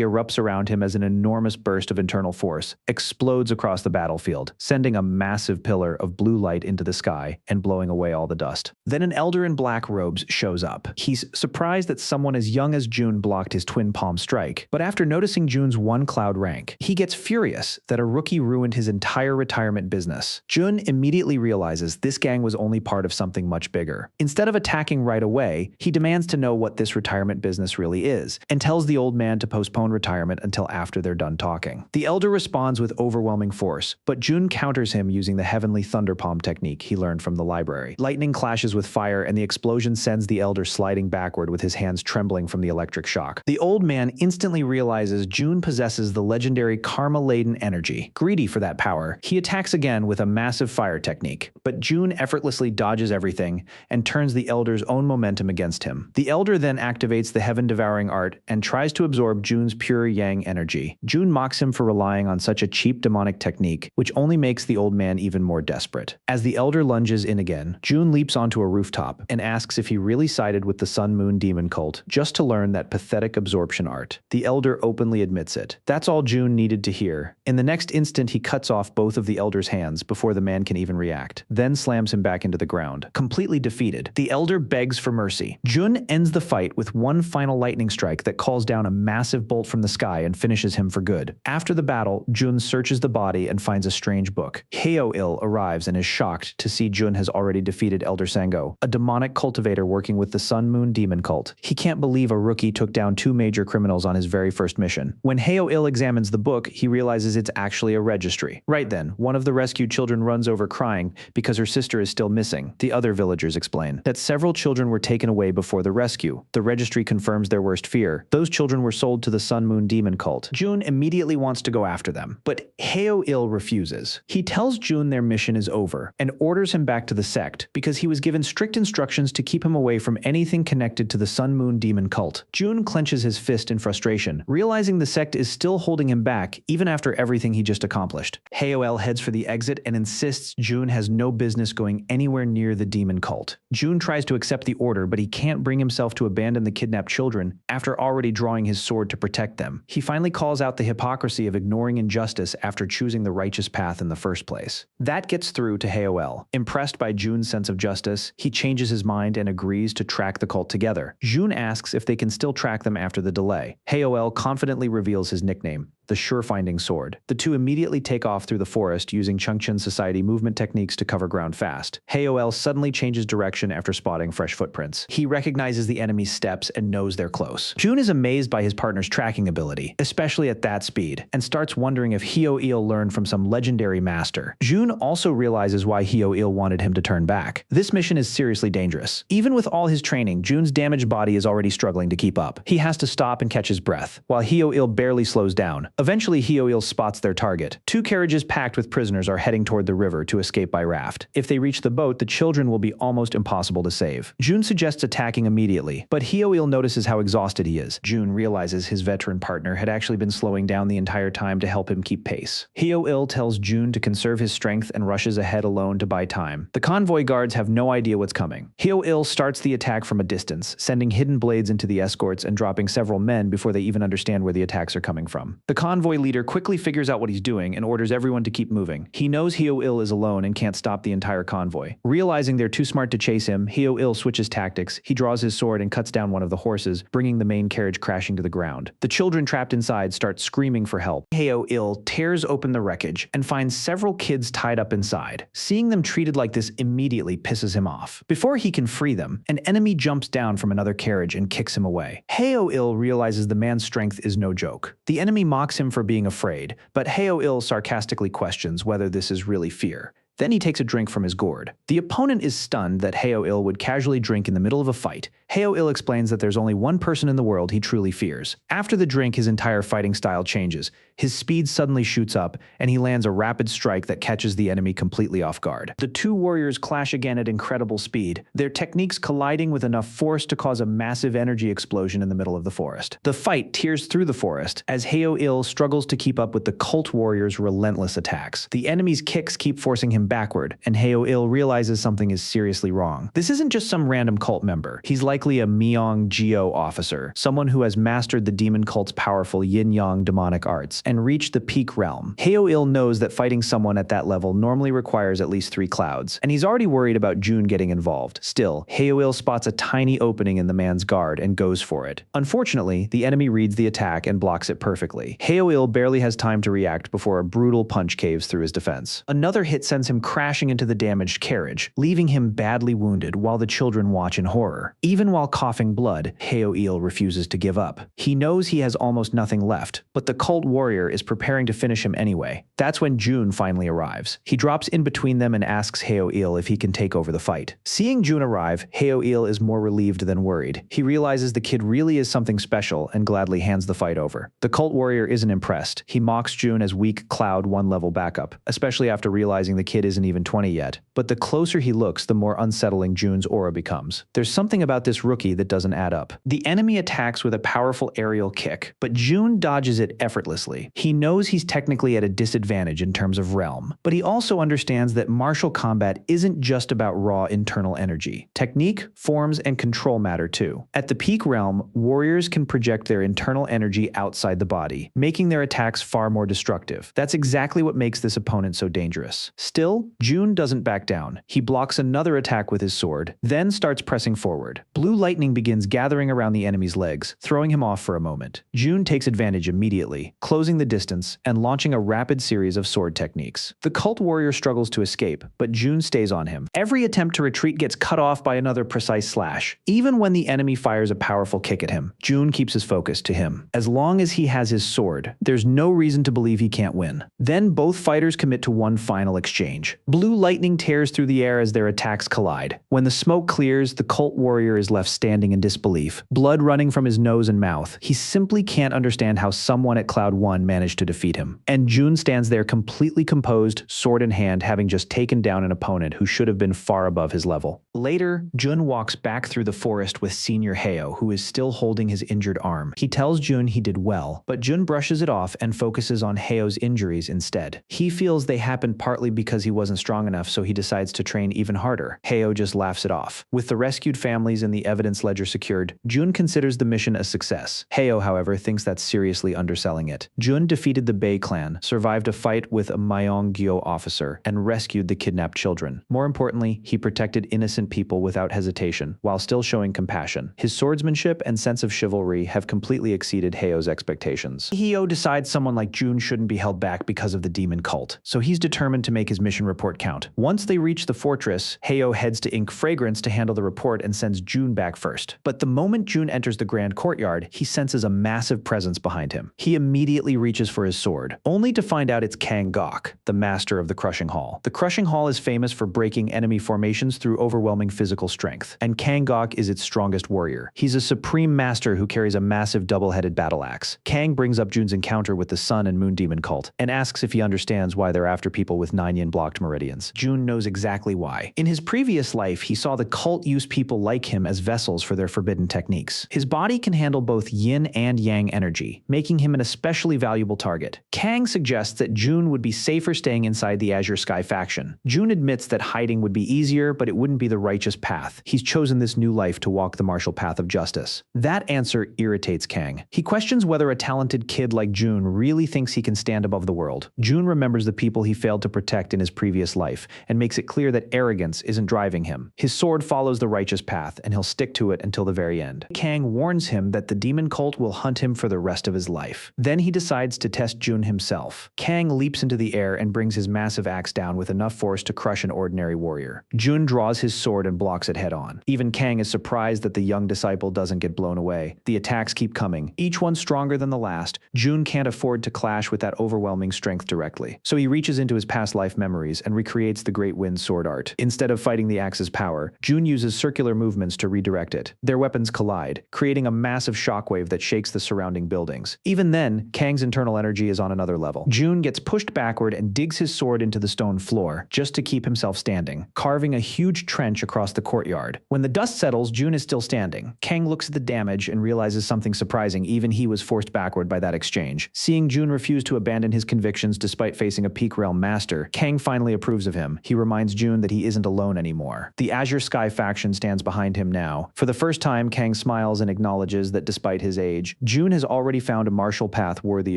erupts around him as an enormous burst of internal force explodes across the battlefield, sending a massive pillar of blue light into the sky and blowing away all the dust. Then an elder in black robes shows up. He's surprised that someone as young as Jun blocked his twin palm strike, but after noticing Jun's one cloud rank, he gets furious that a rookie ruined his entire retirement business. Jun immediately realizes this gang was only part of something much bigger. Instead of attacking right away, he demands to know what this retirement business really is, and tells the old man to postpone retirement until after they're done talking. The elder responds with overwhelming force, but Jun counters him using the heavenly thunder palm technique he learned from the library. Lightning clashes with fire, and the explosion sends the elder sliding backward with his hands trembling from the electric shock. The old man instantly realizes Jun possesses the legendary karma-laden energy. Greedy for that power, he attacks again with a massive fire technique, but Jun effortlessly dodges everything and turns the elder's own momentum against him. The elder then activates the heaven-devouring art and tries to absorb Jun's pure yang energy. Jun mocks him for relying on such a cheap demonic technique, which only makes the old man even more desperate. As the elder lunges in again, Jun leaps onto a rooftop and asks if he really sided with the Sun Moon Demon cult just to learn that pathetic absorption art. The elder openly admits it. That's all Jun needed to hear. In the next instant, he cuts off both of the elder's hands before the man can even react, then slams him back into the ground. Completely defeated, the elder begs for mercy. Jun ends the fight with one final lightning strike that calls down a massive bolt from the sky and finishes him for good. After the battle, Jun searches the body and finds a strange book. Heo-il arrives and is shocked to see Jun has already defeated Elder Sango, a demonic cultivator working with the Sun Moon Demon cult. He can't believe a rookie took down two major criminals on his very first mission. When Heo-il examines the book, he realizes it's actually a registry. Right then, one of the rescued children runs over crying because her sister is still missing. The other villagers explain that several children were taken away before the rescue. The registry confirms their worst fear. Those children were sold to the Sun Moon Demon cult. Jun immediately wants to go after them, but Heo-il refuses. He tells Jun their mission is over and orders him back to the sect because he was given strict instructions to keep him away from anything connected to the Sun Moon Demon cult. Jun clenches his fist in frustration, realizing the sect is still holding him back even after everything he just accomplished. Heo-il heads for the exit and insists Jun has no business going anywhere near the demon cult. Jun tries to accept the order, but he can't bring himself to abandon the kidnapped children after already drawing his sword to protect them. He finally calls out the hypocrisy of ignoring injustice after choosing the righteous path in the first place. That gets through to Heo-il. Impressed by Jun's sense of justice, he changes his mind and agrees to track the cult together. Jun asks if they can still track them after the delay. Heo-il confidently reveals his nickname, the Sure-Finding Sword. The two immediately take off through the forest using Changchun Society movement techniques to cover ground fast. Heo-il suddenly changes direction after spotting fresh footprints. He recognizes the enemy's steps and knows they're close. Jun is amazed by his partner's tracking ability, especially at that speed, and starts wondering if Heo-il learned from some legendary master. Jun also realizes why Heo-il wanted him to turn back. This mission is seriously dangerous. Even with all his training, Jun's damaged body is already struggling to keep up. He has to stop and catch his breath, while Heo-il barely slows down. Eventually, Hyo-il spots their target. 2 carriages packed with prisoners are heading toward the river to escape by raft. If they reach the boat, the children will be almost impossible to save. Jun suggests attacking immediately, but Hyo-il notices how exhausted he is. Jun realizes his veteran partner had actually been slowing down the entire time to help him keep pace. Hyo-il tells Jun to conserve his strength and rushes ahead alone to buy time. The convoy guards have no idea what's coming. Hyo-il starts the attack from a distance, sending hidden blades into the escorts and dropping several men before they even understand where the attacks are coming from. The convoy leader quickly figures out what he's doing and orders everyone to keep moving. He knows Hyo-il is alone and can't stop the entire convoy. Realizing they're too smart to chase him, Hyo-il switches tactics. He draws his sword and cuts down one of the horses, bringing the main carriage crashing to the ground. The children trapped inside start screaming for help. Hyo-il tears open the wreckage and finds several kids tied up inside. Seeing them treated like this immediately pisses him off. Before he can free them, an enemy jumps down from another carriage and kicks him away. Hyo-il realizes the man's strength is no joke. The enemy mocks him for being afraid, but Hyo-il sarcastically questions whether this is really fear. Then he takes a drink from his gourd. The opponent is stunned that Hyo-il would casually drink in the middle of a fight. Hyo-il explains that there's only one person in the world he truly fears. After the drink, his entire fighting style changes. His speed suddenly shoots up, and he lands a rapid strike that catches the enemy completely off guard. The 2 warriors clash again at incredible speed, their techniques colliding with enough force to cause a massive energy explosion in the middle of the forest. The fight tears through the forest as Hyo-il struggles to keep up with the cult warriors' relentless attacks. The enemy's kicks keep forcing him backward, and Hyo-il realizes something is seriously wrong. This isn't just some random cult member. He's likely a Myeong-geo officer, someone who has mastered the demon cult's powerful yin-yang demonic arts and reached the peak realm. Hyo-il knows that fighting someone at that level normally requires at least 3 clouds, and he's already worried about Jun getting involved. Still, Hyo-il spots a tiny opening in the man's guard and goes for it. Unfortunately, the enemy reads the attack and blocks it perfectly. Hyo-il barely has time to react before a brutal punch caves through his defense. Another hit sends him crashing into the damaged carriage, leaving him badly wounded while the children watch in horror. Even while coughing blood, Hyo-il refuses to give up. He knows he has almost nothing left, but the cult warrior is preparing to finish him anyway. That's when Jun finally arrives. He drops in between them and asks Hyo-il if he can take over the fight. Seeing Jun arrive, Hyo-il is more relieved than worried. He realizes the kid really is something special and gladly hands the fight over. The cult warrior isn't impressed. He mocks Jun as weak Cloud 1 level backup, especially after realizing the kid isn't even 20 yet. But the closer he looks, the more unsettling Jun's aura becomes. There's something about this rookie that doesn't add up. The enemy attacks with a powerful aerial kick, but Jun dodges it effortlessly. He knows he's technically at a disadvantage in terms of realm, but he also understands that martial combat isn't just about raw internal energy. Technique, forms, and control matter too. At the peak realm, warriors can project their internal energy outside the body, making their attacks far more destructive. That's exactly what makes this opponent so dangerous. Still, Jun doesn't back down. He blocks another attack with his sword, then starts pressing forward. Blue lightning begins gathering around the enemy's legs, throwing him off for a moment. Jun takes advantage immediately, closing the distance and launching a rapid series of sword techniques. The cult warrior struggles to escape, but Jun stays on him. Every attempt to retreat gets cut off by another precise slash. Even when the enemy fires a powerful kick at him, Jun keeps his focus to him. As long as he has his sword, there's no reason to believe he can't win. Then both fighters commit to one final exchange. Blue lightning tears through the air as their attacks collide. When the smoke clears, the cult warrior is left standing in disbelief, blood running from his nose and mouth. He simply can't understand how someone at Cloud 1 managed to defeat him. And Jun stands there completely composed, sword in hand, having just taken down an opponent who should have been far above his level. Later, Jun walks back through the forest with Senior Heo, who is still holding his injured arm. He tells Jun he did well, but Jun brushes it off and focuses on Heo's injuries instead. He feels they happened partly because he wasn't strong enough, so he decides to train even harder. Heo just laughs it off. With the rescued families and the evidence ledger secured, Jun considers the mission a success. Heo, however, thinks that's seriously underselling it. Jun defeated the Bei clan, survived a fight with a Myeong-gyo officer, and rescued the kidnapped children. More importantly, he protected innocent people without hesitation, while still showing compassion. His swordsmanship and sense of chivalry have completely exceeded Heo's expectations. Heo decides someone like Jun shouldn't be held back because of the demon cult, so he's determined to make his mission report count. Once they reach the fortress, Heo heads to Ink Fragrance to handle the report and sends Jun June back first. But the moment June enters the grand courtyard, he senses a massive presence behind him. He immediately reaches for his sword, only to find out it's Kang Gok, the master of the Crushing Hall. The Crushing Hall is famous for breaking enemy formations through overwhelming physical strength, and Kang Gok is its strongest warrior. He's a supreme master who carries a massive double-headed battle axe. Kang brings up June's encounter with the Sun and Moon Demon cult, and asks if he understands why they're after people with 9 yin-blocked meridians. June knows exactly why. In his previous life, he saw the cult use people like him as vessels for their forbidden techniques. His body can handle both yin and yang energy, making him an especially valuable target. Kang suggests that June would be safer staying inside the Azure Sky faction. June admits that hiding would be easier, but it wouldn't be the righteous path. He's chosen this new life to walk the martial path of justice. That answer irritates Kang. He questions whether a talented kid like June really thinks he can stand above the world. June remembers the people he failed to protect in his previous life, and makes it clear that arrogance isn't driving him. His sword follows the righteous path, and he'll stick to it until the very end. Kang warns him that the demon cult will hunt him for the rest of his life. Then he decides to test June himself. Kang leaps into the air and brings his massive axe down with enough force to crush an ordinary warrior. June draws his sword and blocks it head-on. Even Kang is surprised that the young disciple doesn't get blown away. The attacks keep coming, each one stronger than the last. June can't afford to clash with that overwhelming strength directly, so he reaches into his past life memories and recreates the Great Wind sword art. Instead of fighting the axe's power, June uses circular movements to redirect it. Their weapons collide, creating a massive shockwave that shakes the surrounding buildings. Even then, Kang's internal energy is on another level. June gets pushed backward and digs his sword into the stone floor, just to keep himself standing, carving a huge trench across the courtyard. When the dust settles, June is still standing. Kang looks at the damage and realizes something surprising. Even he was forced backward by that exchange. Seeing June refuse to abandon his convictions despite facing a Peak Realm master, Kang finally approves of him. He reminds June that he isn't alone anymore. The Azure Sky faction stands behind him now. For the first time, Kang smiles and acknowledges that despite his age, June has already found a martial path worthy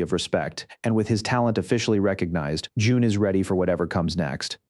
of respect, and with his talent officially recognized, June is ready for whatever comes next.